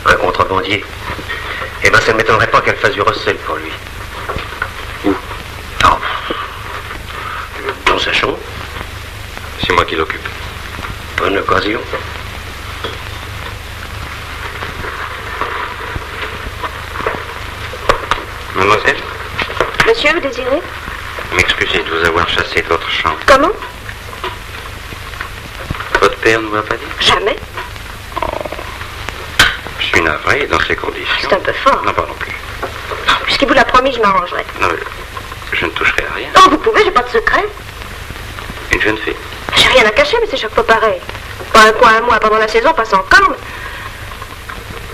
Un contrebandier. Eh ben, ça ne m'étonnerait pas qu'elle fasse du recel pour lui. Où? Oh. Dans sa chambre. C'est moi qui l'occupe. Bonne occasion. Mademoiselle, Monsieur, vous désirez? m'excusez de vous avoir chassé de votre chambre. Comment? Votre père ne vous a pas dit? Jamais. Je suis navré dans ces conditions. C'est un peu fort. Non, pardon plus. Puisqu'il vous l'a promis, je m'arrangerai. Non, mais je ne toucherai à rien. Oh, vous pouvez, j'ai pas de secret. Une jeune fille. J'ai rien à cacher, mais c'est chaque fois pareil. Pas un point à moi pendant la saison, passe encore, mais...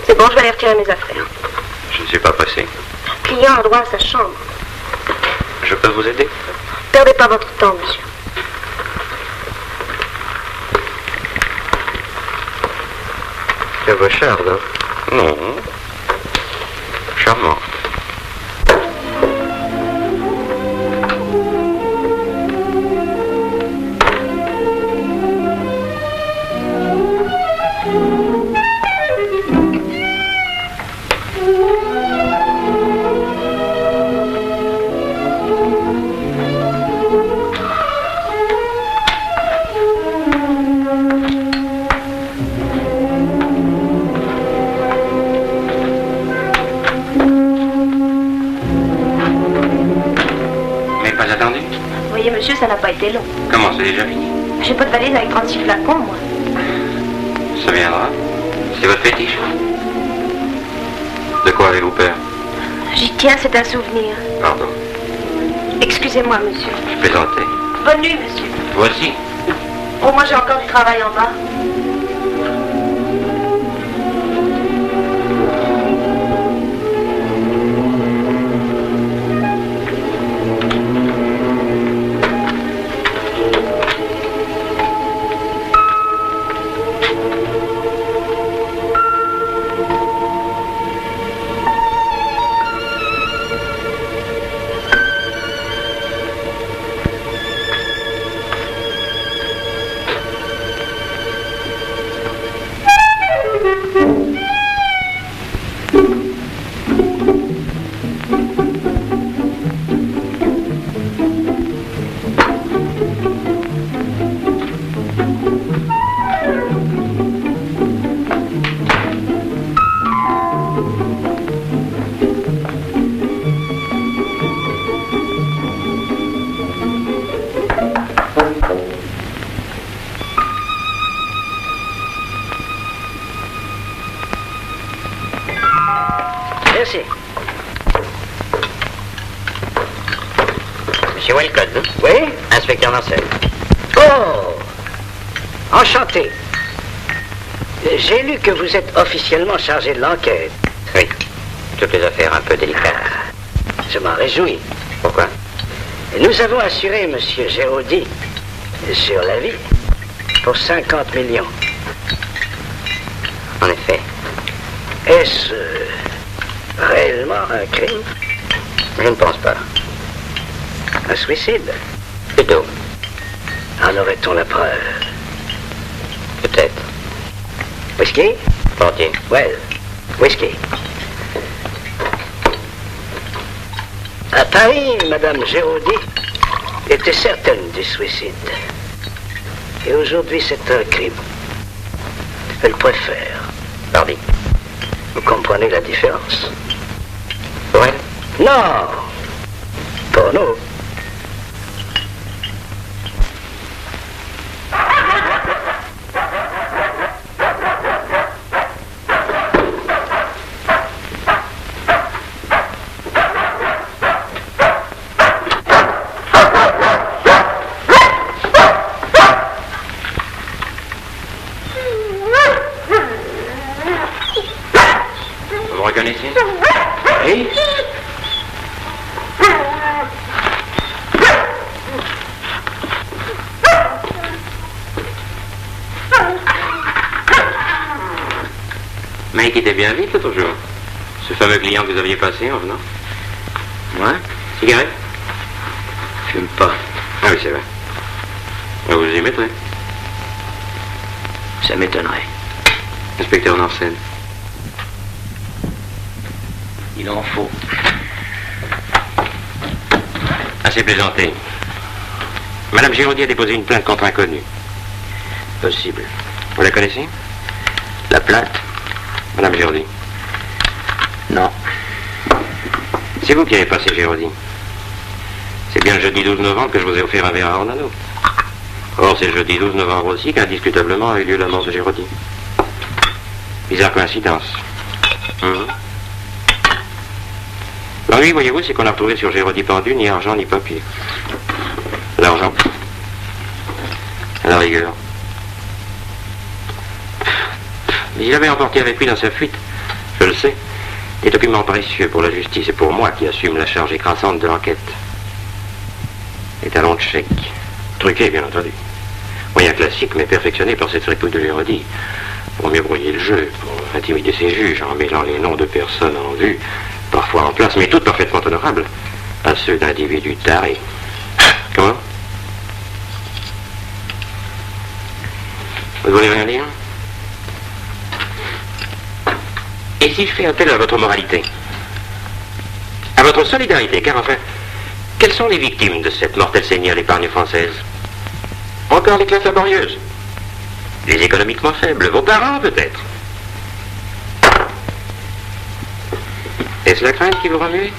C'est bon, je vais aller retirer mes affaires. Je ne suis pas pressé. Le client a droit à sa chambre. Je peux vous aider? Perdez pas votre temps, monsieur. C'est Bochard, non? Non. Charmant. Voyez, monsieur, ça n'a pas été long. Comment, c'est déjà fini? J'ai pas de valise avec 36 flacons, moi. Ça viendra. C'est votre fétiche. De quoi avez-vous peur? J'y tiens, c'est un souvenir. Pardon. Excusez-moi, monsieur. Je plaisantais. Bonne nuit, monsieur. Voici. Oh, moi, j'ai encore du travail en bas. Monsieur Walcott, hein? Oui? Inspecteur Marcel. Oh! Enchanté. J'ai lu que vous êtes officiellement chargé de l'enquête. Oui. Toutes les affaires un peu délicates. Je m'en réjouis. Pourquoi? Nous avons assuré M. Géraudy sur la vie pour 50 millions. En effet. Est-ce réellement un crime? Je ne pense pas. Un suicide? Plutôt. En aurait-on la preuve? Peut-être. Whisky? Portier. Well, whisky. À Paris, Madame Géraudy était certaine du suicide. Et aujourd'hui, c'est un crime. Elle préfère. Pardi. Vous comprenez la différence? Pour elle? Non! Pour nous. Vous me reconnaissez? Oui? Mais qui était bien vite l'autre jour. Ce fameux client que vous aviez passé en venant. Ouais? Cigarette? Je fume pas. Ah oui, c'est vrai. Vous y mettrez? Ça m'étonnerait. Inspecteur Norsen. Il en faut. Assez plaisanté. Madame Géraudy a déposé une plainte contre inconnu. Possible. Vous la connaissez? La plainte? Madame Géraudy. Non. C'est vous qui avez passé Géraudy. C'est bien le jeudi 12 novembre que je vous ai offert un verre à Ornano. Or, c'est le jeudi 12 novembre aussi qu'indiscutablement a eu lieu la mort de Géraudy. Bizarre coïncidence. L'ennui, voyez-vous, c'est qu'on a retrouvé sur Géraudy pendu ni argent ni papier. L'argent. À la rigueur. Il avait emporté avec lui dans sa fuite, je le sais, des documents précieux pour la justice et pour moi qui assume la charge écrasante de l'enquête. Des talons de chèque. Truqués, bien entendu. Moyen classique, mais perfectionné par cette fripouille de Géraudy. Pour mieux brouiller le jeu, pour intimider ses juges en mêlant les noms de personnes en vue, parfois en place, mais toutes parfaitement honorables, à ceux d'individus tarés. Comment? Vous voulez rien dire? Et si je fais appel à votre moralité? À votre solidarité, car enfin, quelles sont les victimes de cette mortelle saignée à l'épargne française? Encore les classes laborieuses, les économiquement faibles, vos parents peut-être. Est-ce la crainte qui vous remue?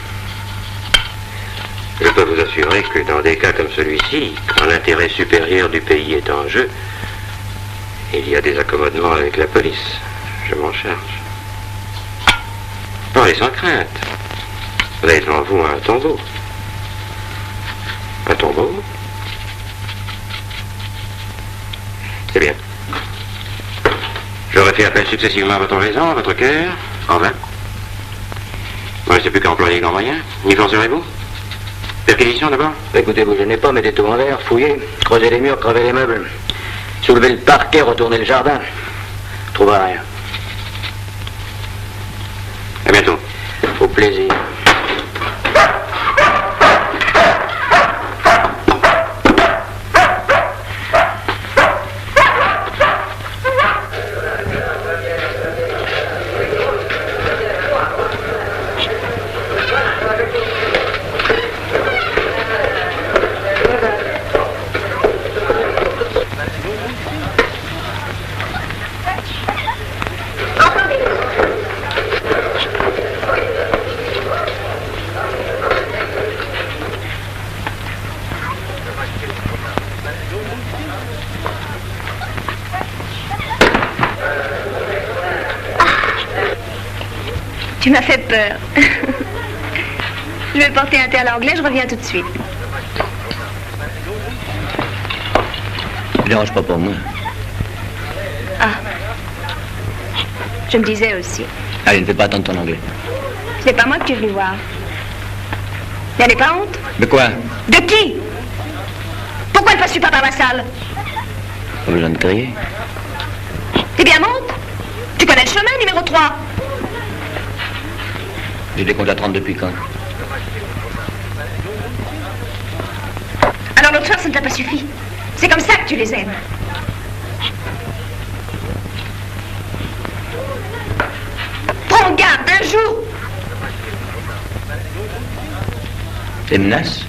Je peux vous assurer que dans des cas comme celui-ci, quand l'intérêt supérieur du pays est en jeu, il y a des accommodements avec la police. Je m'en charge. Parlez sans crainte. Vous avez devant vous un tombeau. Un tombeau? C'est bien. J'aurais fait appel successivement à votre raison, à votre cœur, en vain. Il ne restait plus qu'à employer les grands moyens. N'y penserez-vous? Perquisition d'abord? Écoutez, vous gênez pas, mettez tout en l'air, fouillez, creusez les murs, crevez les meubles. Soulevez le parquet, retournez le jardin. Trouvera rien. À bientôt. Au plaisir. Tu m'as fait peur. Je vais porter un thé à l'anglais, je reviens tout de suite. ne dérange pas pour moi. Ah. Je me disais aussi. Allez, ne fais pas attendre ton anglais. Ce n'est pas moi que tu es venu voir. N'en ai pas honte? De quoi? De qui? Pourquoi ne passes-tu pas par la salle? Pas besoin de crier. Eh bien, monte. Tu connais le chemin, numéro 3. J'ai des comptes à 30 depuis quand? Alors l'autre soir, ça ne t'a pas suffi. C'est comme ça que tu les aimes. Prends garde, un jour. Des menaces?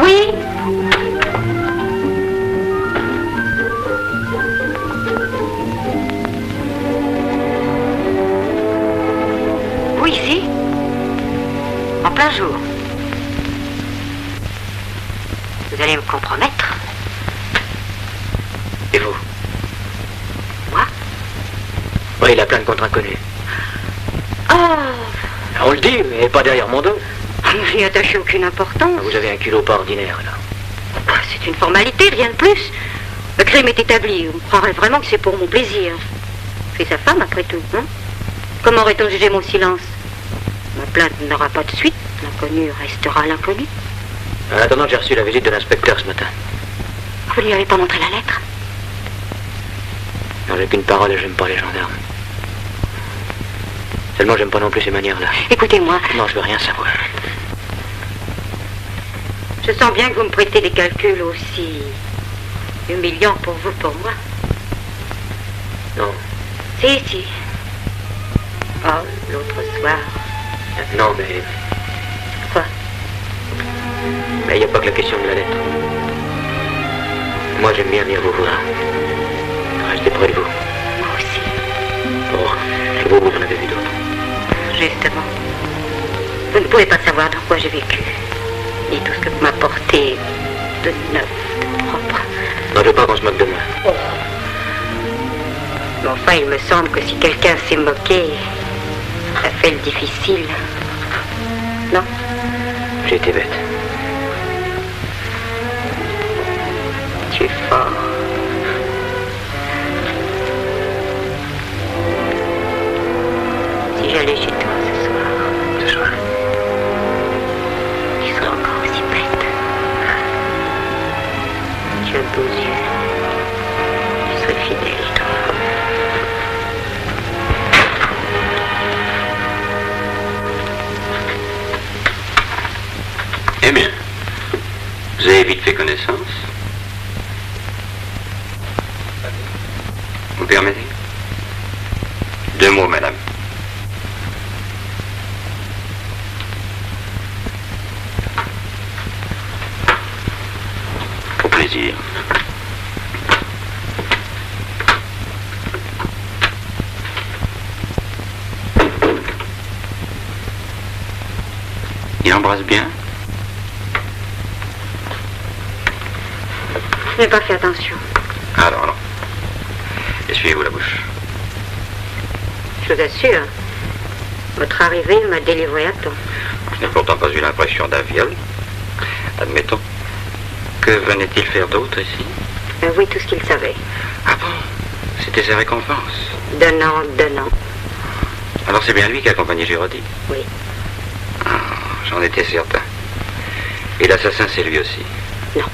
Oui? Oui, ici. En plein jour. Vous allez me compromettre? Et vous? Moi? Oui, la plainte contre inconnu. Oh! On le dit, mais pas derrière mon dos. Je n'y attache aucune importance. Vous avez un culot pas ordinaire, là. C'est une formalité, rien de plus. Le crime est établi. On croirait vraiment que c'est pour mon plaisir. C'est sa femme, après tout, non? Comment aurait-on jugé mon silence? Ma plainte n'aura pas de suite. L'inconnu restera l'inconnu. En attendant, j'ai reçu la visite de l'inspecteur ce matin. Vous lui avez pas montré la lettre? Non, j'ai qu'une parole et j'aime pas les gendarmes. Seulement, j'aime pas non plus ces manières-là. Écoutez-moi. Non, je veux rien savoir. Je sens bien que vous me prêtez des calculs aussi humiliants pour vous, pour moi. Non. Si. Oh, l'autre soir. Non, mais... Quoi? Mais il n'y a pas que la question de la lettre. Moi, j'aime bien venir vous voir. Restez près de vous. Moi aussi. Oh, je vous en avez vu d'autres. Justement. Vous ne pouvez pas savoir dans quoi j'ai vécu. Ni tout ce que vous m'apportez de neuf, de propre. Non, je veux pas qu'on se moque de moi. Oh. Mais enfin, il me semble que si quelqu'un s'est moqué, ça fait le difficile. Non? J'ai été bête. Tu es fort. Si j'allais chez toi ce soir. Ce soir? Tu serais encore aussi bête. Tu as de beaux yeux. Tu serais fidèle, toi. Eh bien, vous avez vite fait connaissance. Vous permettez? 2 mots, madame. Au plaisir. Il embrasse bien? Je n'ai pas fait attention. Alors, non. Essuyez-vous la bouche. Je vous assure, votre arrivée m'a délivré à temps. Je n'ai pourtant pas eu l'impression d'un viol. Admettons. Que venait-il faire d'autre ici? Oui, tout ce qu'il savait. Ah bon? C'était sa récompense. Donnant. Alors c'est bien lui qui a accompagné Giraudy? Oui. Ah, j'en étais certain. Et l'assassin, c'est lui aussi? Non.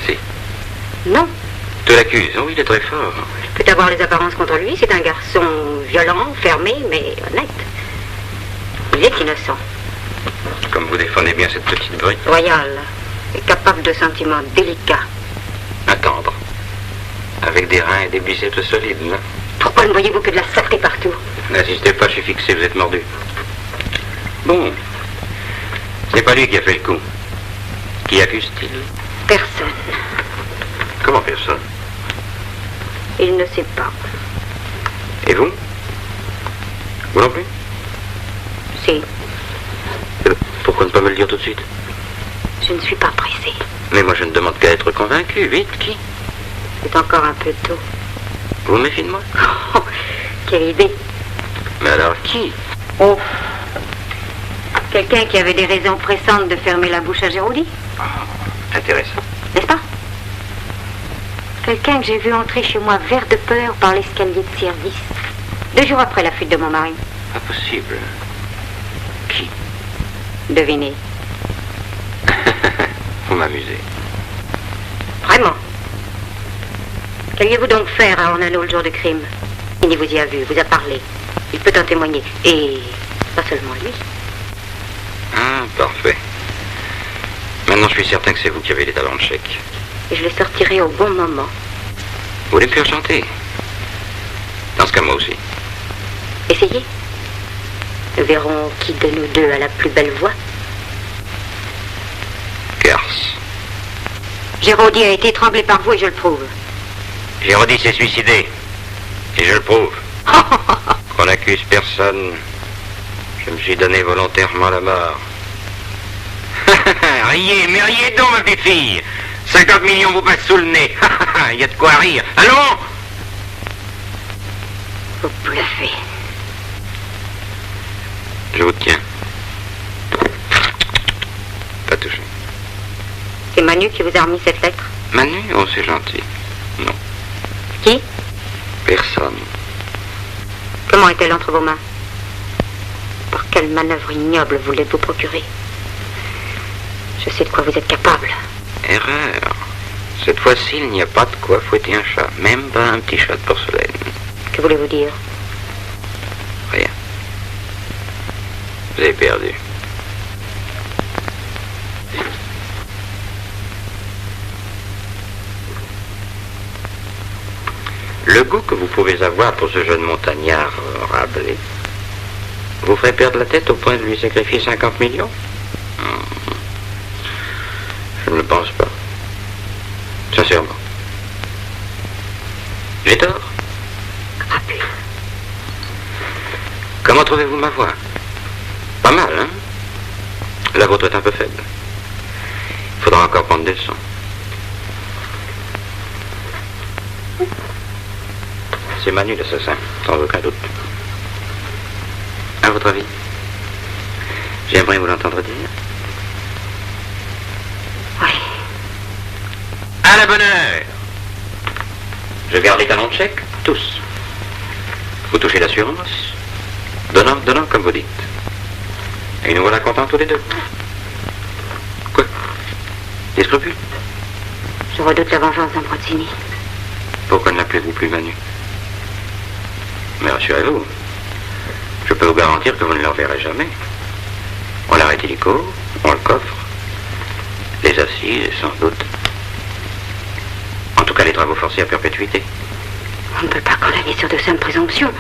Si. Non. Tu l'accuses? Oh, il est très fort. Je peux avoir les apparences contre lui. C'est un garçon violent, fermé, mais honnête. Il est innocent. Comme vous défendez bien cette petite brute. Royal. Et capable de sentiments délicats. Attendre. Avec des reins et des biceps solides, non? Pourquoi ne voyez-vous que de la saleté partout? N'insistez pas, je suis fixé, vous êtes mordu. Bon. C'est pas lui qui a fait le coup. Qui accuse-t-il? Personne. Comment personne? Il ne sait pas. Et vous? Vous non plus? Si. Pourquoi ne pas me le dire tout de suite? Je ne suis pas pressée. Mais moi, je ne demande qu'à être convaincu. Vite, qui? C'est encore un peu tôt. Vous méfiez de moi? Oh, quelle idée. Mais alors, qui? Oh. Quelqu'un qui avait des raisons pressantes de fermer la bouche à Géraudy. Intéressant. N'est-ce pas? Quelqu'un que j'ai vu entrer chez moi vert de peur par l'escalier de service. 2 jours après la fuite de mon mari. Pas possible. Qui? Devinez. Vous m'amusez. Vraiment. Qu'alliez-vous donc faire à Ornano le jour du crime? Il vous y a vu, vous a parlé. Il peut en témoigner. Et pas seulement lui. Ah, parfait. Maintenant, je suis certain que c'est vous qui avez les talents de chèque. Et je les sortirai au bon moment. Vous voulez me faire chanter? Dans ce cas, moi aussi. Essayez. Nous verrons qui de nous deux a la plus belle voix. Gers. Géraudy a été étranglé par vous et je le prouve. Géraudy s'est suicidé. Et je le prouve. Qu'on n'accuse personne. Je me suis donné volontairement la mort. Riez, mais riez donc, ma petite fille. 50 millions vous passent sous le nez. Il y a de quoi rire. Allons! Vous bluffez. Je vous tiens. Pas touché. C'est Manu qui vous a remis cette lettre? Manu? Oh, c'est gentil. Non. Qui? Personne. Comment est-elle entre vos mains? Par quelle manœuvre ignoble voulez-vous procurer? Je sais de quoi vous êtes capable. Erreur. Cette fois-ci, il n'y a pas de quoi fouetter un chat. Même pas un petit chat de porcelaine. Que voulez-vous dire? Rien. Vous avez perdu. Le goût que vous pouvez avoir pour ce jeune montagnard Rabelais vous ferait perdre la tête au point de lui sacrifier 50 millions? Je ne le pense pas. Sincèrement. J'ai tort? Rappelez. Comment trouvez-vous ma voix? Pas mal, hein? La vôtre est un peu faible. Il faudra encore prendre des sons. C'est Manu l'assassin, sans aucun doute. À votre avis? J'aimerais vous l'entendre dire. Oui. À la bonne heure! Je garde les talons de chèque, tous. Vous touchez l'assurance, donnant, donnant, comme vous dites. Et nous voilà contents tous les deux. Quoi? Des scrupules? Je redoute la vengeance d'Ambrosini. Pourquoi ne l'appelez-vous plus Manu? Mais rassurez-vous, je peux vous garantir que vous ne le reverrez jamais. On l'arrête illico, on le coffre, les assises, sans doute. En tout cas, les travaux forcés à perpétuité. On ne peut pas condamner sur de simples présomptions.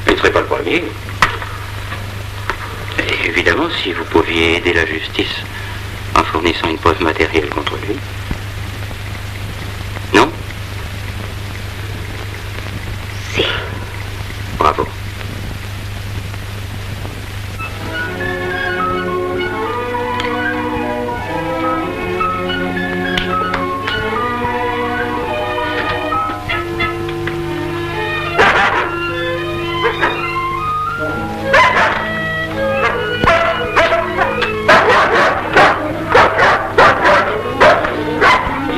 Il ne serait pas le premier. Et évidemment, si vous pouviez aider la justice en fournissant une preuve matérielle contre lui. Non? Si. Bravo.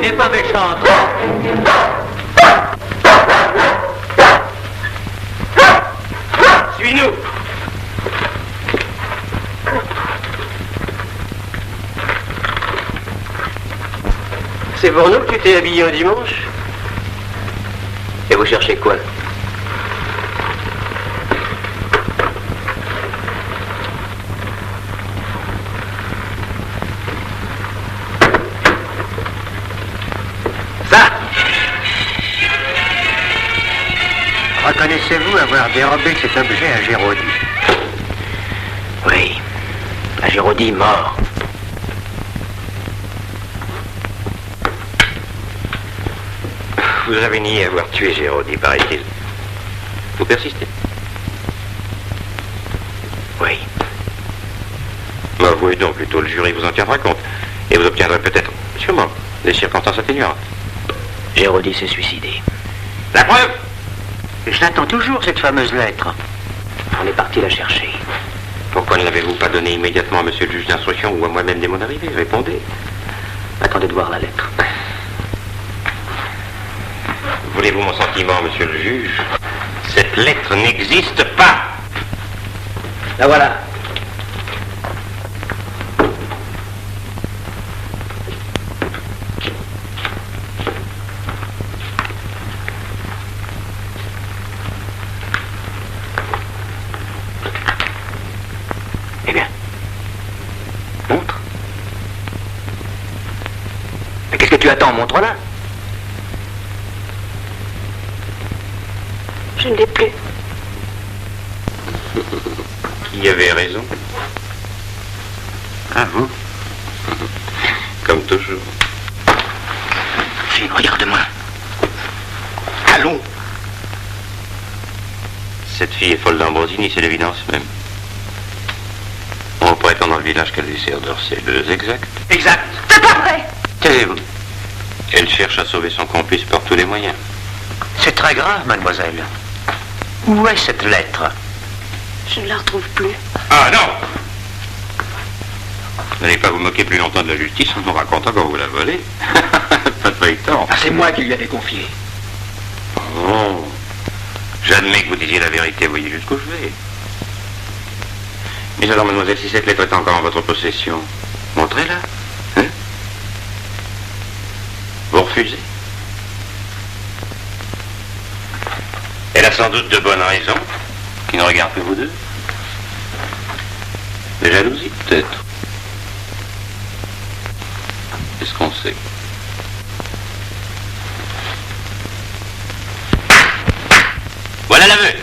Il n'est pas méchant. Suis-nous. C'est pour nous que tu t'es habillé un dimanche? Et vous cherchez quoi? Ça! Reconnaissez-vous avoir dérobé cet objet à Géraudy? Oui, à Géraudy mort. Vous avez nié avoir tué Géraudy, paraît-il. Vous persistez? Oui. avouez donc, plutôt le jury vous en tiendra compte. Et vous obtiendrez peut-être, sûrement, des circonstances atténuantes. Hérodi s'est suicidé. La preuve? Je l'attends toujours, cette fameuse lettre. On est parti la chercher. Pourquoi ne l'avez-vous pas donnée immédiatement à monsieur le juge d'instruction ou à moi-même dès mon arrivée? Répondez. Attendez de voir la lettre. Voulez-vous mon sentiment, monsieur le juge? Cette lettre n'existe pas. La voilà. Eh bien, montre. Mais qu'est-ce que tu attends? Montre-la. Je ne l'ai plus. Qui avait raison? Ah, vous? Comme toujours. Fille, regarde-moi. Allons. Cette fille est folle d'Ambrosini, c'est l'évidence même. On prétend dans le village qu'elle lui sert d'orceleuse, exact? Exact. C'est pas vrai. Taisez-vous. Elle cherche à sauver son complice par tous les moyens. C'est très grave, mademoiselle. Où est cette lettre? Je ne la retrouve plus. Ah non! N'allez pas vous moquer plus longtemps de la justice en nous racontant quand vous la volez. Pas de feuilleton. Ah, c'est moi qui lui avais confié. Oh. J'admets que vous disiez la vérité, voyez jusqu'où je vais. Mais alors, mademoiselle, si cette lettre est encore en votre possession, montrez-la. Hein? Vous refusez? Elle a sans doute de bonnes raisons, qui ne regardent que vous deux. De jalousie, peut-être. Qu'est-ce qu'on sait? Voilà l'aveu.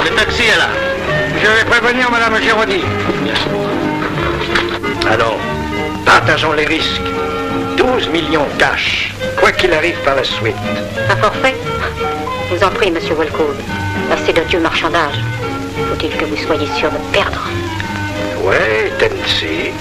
Le taxi est là. Je vais prévenir Madame Géraudy. Alors, partageons les risques. 12 millions cash, quoi qu'il arrive par la suite. Un forfait? Je vous en prie, monsieur Walcourt. Assez de Dieu marchandage. Faut-il que vous soyez sûr de perdre? Ouais, Tennessee.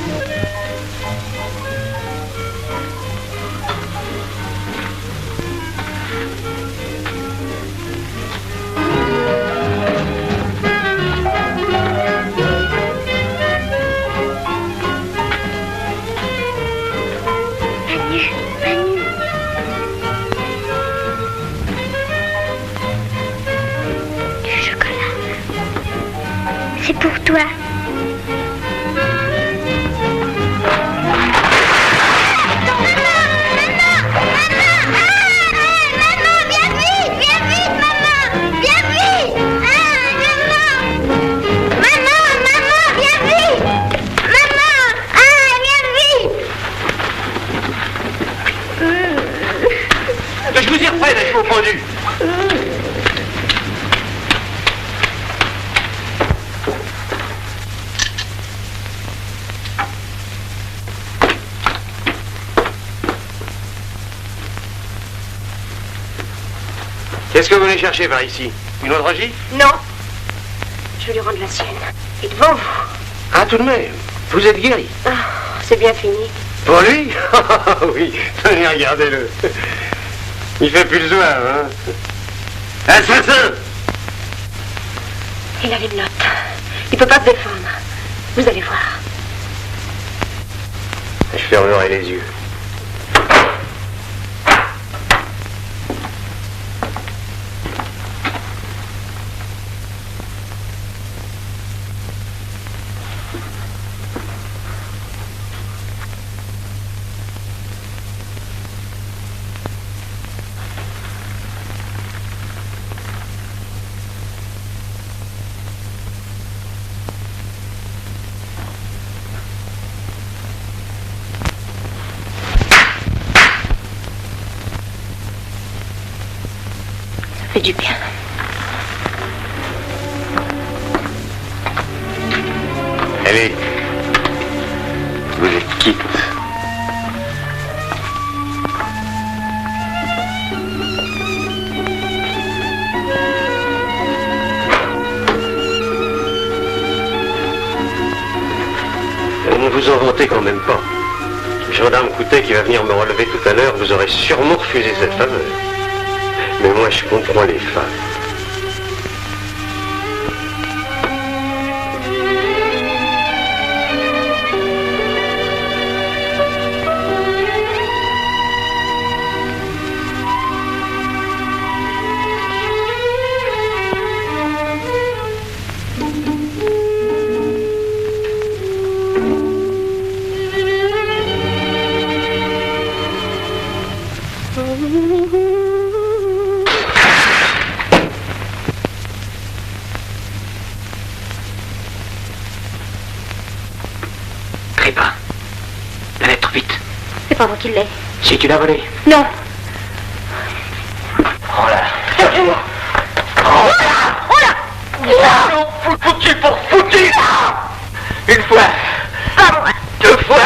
C'est pour toi. Je vous y refais, les chevaux pendus. Qu'est-ce que vous venez chercher par ici? Une autre gifle? Non. Je vais lui rendre la sienne. Et devant vous. Ah, tout de même. Vous êtes guéri. Ah, c'est bien fini. Pour lui? Oui. Tenez, regardez-le. Il fait plus le zouave, hein? Assassin! Il a les notes. Il peut pas se défendre. Vous allez voir. Je fermerai les yeux. Ça fait du bien. Allez. Vous êtes qui? Merci. Ne vous en vantez quand même pas. Le gendarme Coutet qui va venir me relever tout à l'heure vous aurait sûrement refusé cette faveur. Mais moi, je comprends les femmes. Trépas. La lettre, vite. C'est pas moi qui l'ai. Si tu l'as volée. Non. Oh là. Oh là. Foutu pour foutu. Une fois. Pas moi. 2 fois.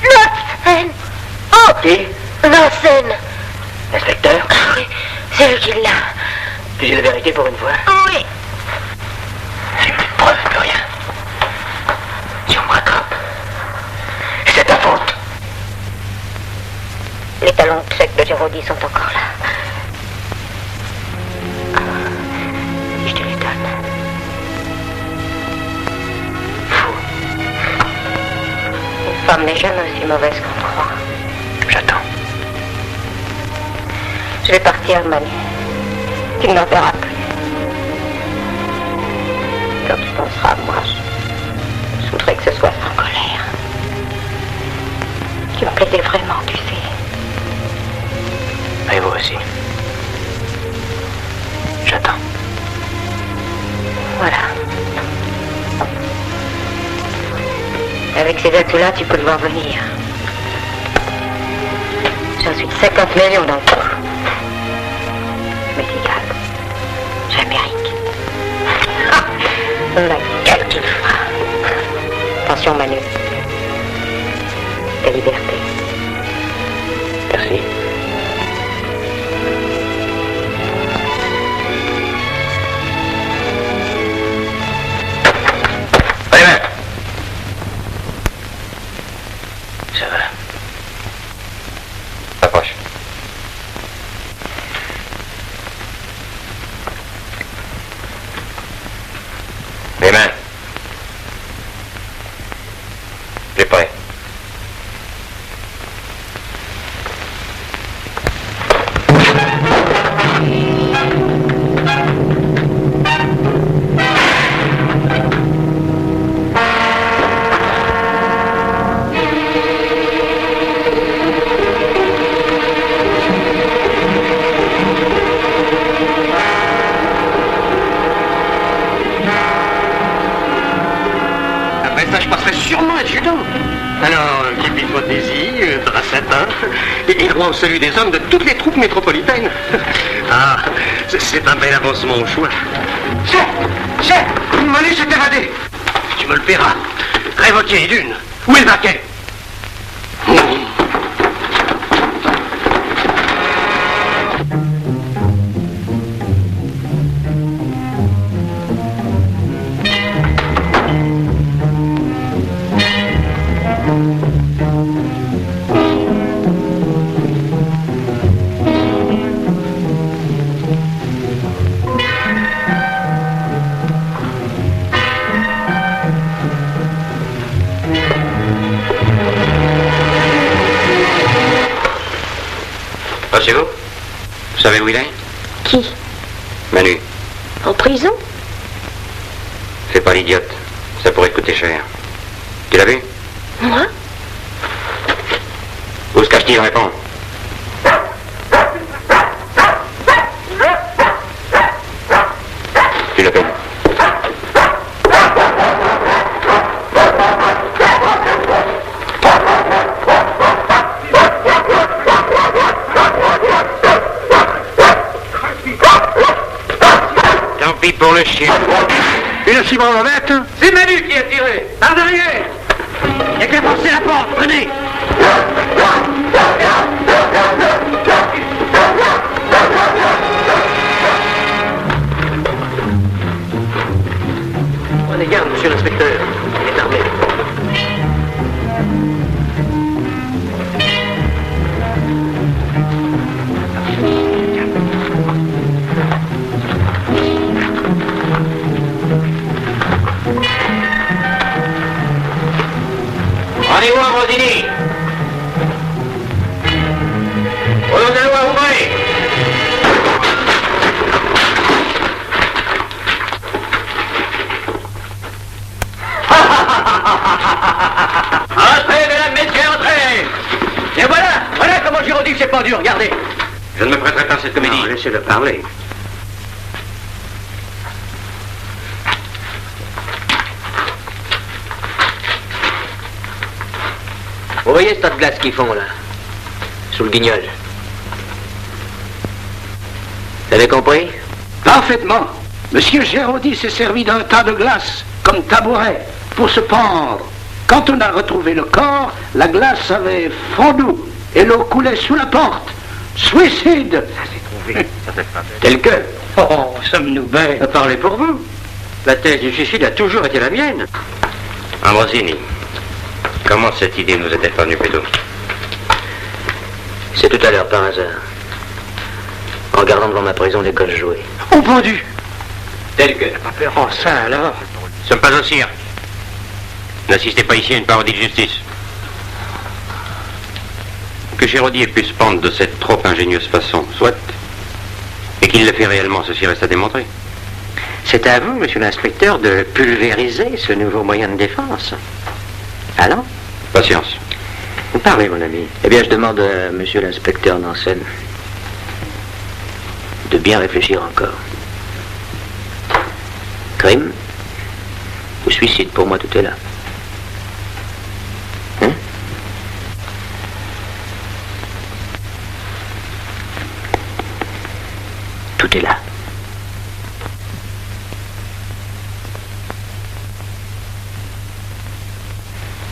Vincennes. Oh. Qui? Vincennes. L'inspecteur. Oui, c'est lui qui l'a. Tu dis la vérité pour une fois. Oui. J'ai plus de preuves, plus rien. Si on me rattrape, c'est ta faute. Les talons secs de Géraudy sont encore là. Je te les donne. Fou. Une femme n'est jamais aussi mauvaise qu'on croit. J'attends. Je vais partir, Manu. Tu ne m'en verras plus. Quand tu penseras à moi, je voudrais que ce soit sans colère. Tu me plaisais vraiment, tu sais. Et vous aussi. J'attends. Voilà. Avec ces dates-là, tu peux le voir venir. J'en suis de 50 millions dans le coup. Mais c'est égal. J'amérique. La gueule qu'il fera. Attention, Manu. Ta liberté. Merci. Allez, main. Ça va. Approche. Les mains. J'ai prêt. Après ça, je passerai sûrement adjudant. Alors, képi de fantaisie, drap satin, et droit au salut des hommes de toutes les troupes métropolitaines. Ah, c'est un bel avancement au choix. Chef, Manu s'est évadé. Tu me le paieras. Révoqué d'une. Où est le baquet? C'est vous? Vous savez où il est? Qui? Manu. En prison? Fais pas l'idiote. Ça pourrait te coûter cher. Tu l'as vu? Moi? Où se cache-t-il? Réponds. Tu le payes. Tant pis pour le chien. Une aussi branlette? C'est Manu qui a tiré. Par derrière. Il n'y a qu'à forcer la porte. Venez. Prenez garde, monsieur l'inspecteur. Il est armé. Rendez-vous à Ambrosini. Au nom de la loi, ouvrez. Entrez, mesdames, messieurs, entrez. Et voilà comment Giraudy s'est pendu, regardez. Je ne me prêterai pas à cette comédie. Non, laissez-le parler. Vous voyez ce tas de glace qu'ils font, là? Sous le guignol. Vous avez compris? Parfaitement. Monsieur Giraudy s'est servi d'un tas de glace comme tabouret pour se pendre. Quand on a retrouvé le corps, la glace avait fondu et l'eau coulait sous la porte. Suicide. Tel que. Oh, sommes-nous bêtes? Parlez pour vous. La thèse du suicide a toujours été la mienne. Ambrosini, comment cette idée nous est-elle venue plus tôt? C'est tout à l'heure, par hasard. En regardant devant ma prison les gosses jouer. Oh, pendu. Tel que. Oh, ça alors. Nous sommes pas au cirque. N'assistez pas ici à une parodie de justice. Que Giraudy ait pu se pendre de cette trop ingénieuse façon, soit. Et qu'il le fait réellement, ceci reste à démontrer. C'est à vous, monsieur l'inspecteur, de pulvériser ce nouveau moyen de défense. Allons? Patience. Parlez, mon ami. Eh bien, je demande à monsieur l'inspecteur Nansen de bien réfléchir encore. Crime ou suicide, pour moi, tout est là. Hein? Tout est là.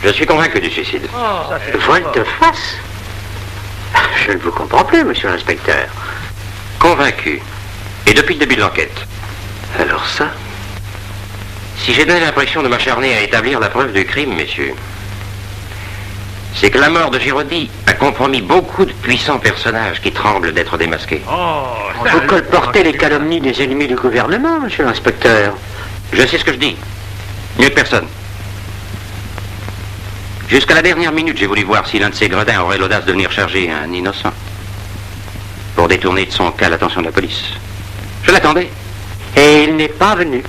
Je suis convaincu du suicide. Volte-face? Je ne vous comprends plus, monsieur l'inspecteur. Convaincu. Et depuis le début de l'enquête. Alors ça? Si j'ai donné l'impression de m'acharner à établir la preuve du crime, messieurs, c'est que la mort de Giraudy a compromis beaucoup de puissants personnages qui tremblent d'être démasqués. Vous colportez les calomnies des ennemis du gouvernement, monsieur l'inspecteur. Je sais ce que je dis. Mieux que personne. Jusqu'à la dernière minute, j'ai voulu voir si l'un de ces gredins aurait l'audace de venir charger un innocent pour détourner de son cas l'attention de la police. Je l'attendais. Et il n'est pas venu.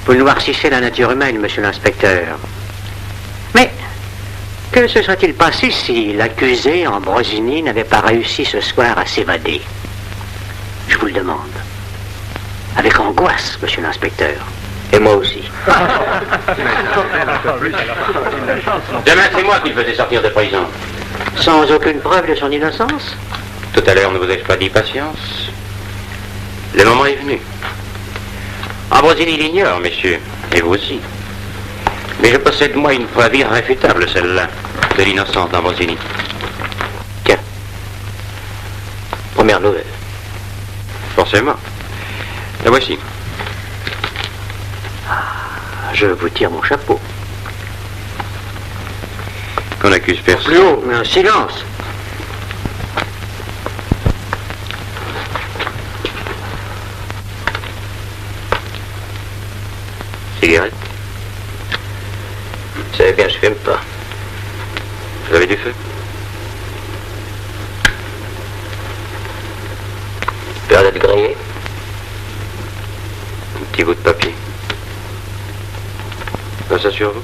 Vous noircissez la nature humaine, monsieur l'inspecteur. Mais que se serait-il passé si l'accusé, Ambrosini, n'avait pas réussi ce soir à s'évader? Je vous le demande. Avec angoisse, monsieur l'inspecteur. Et moi aussi. Demain, c'est moi qui le faisais sortir de prison. Sans aucune preuve de son innocence? Tout à l'heure, ne vous ai-je pas dit patience? Le moment est venu. Ambrosini l'ignore, messieurs, et vous aussi. Mais je possède, moi, une preuve irréfutable, celle-là, de l'innocence d'Ambrosini. Tiens. Première nouvelle. Forcément. La voici. Je vous tire mon chapeau. Qu'on accuse personne. Plus haut, mais un silence. Cigarette? Vous savez bien, je fume pas. Vous avez du feu? Peur d'être grillé? Un petit bout de papier. Ça sur vous?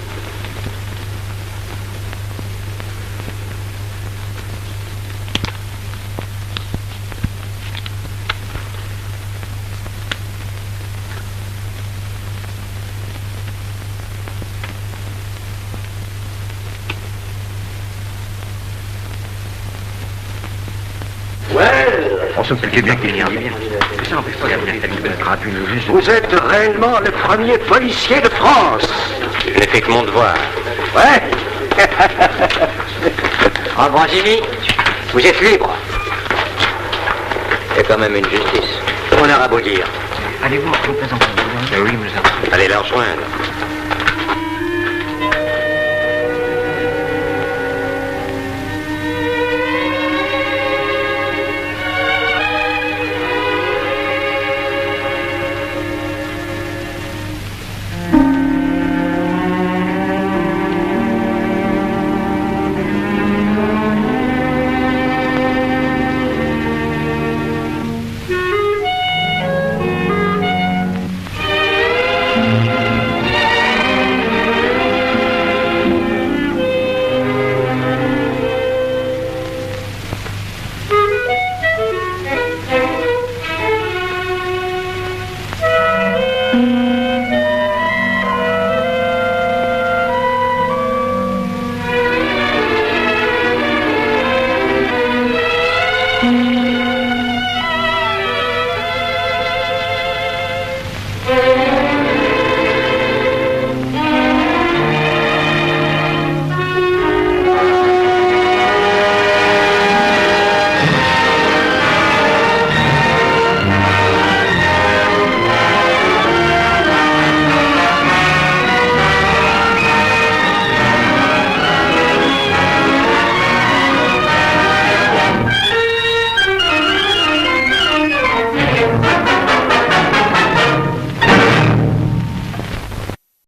Vous êtes réellement le premier policier de France. Je n'ai fait que mon devoir. Ouais. Ambrosini, vous êtes libre. Il y a quand même une justice. On aura beau dire. Allez-vous vous présenter? Oui, monsieur. Allez leur joindre. Thank you.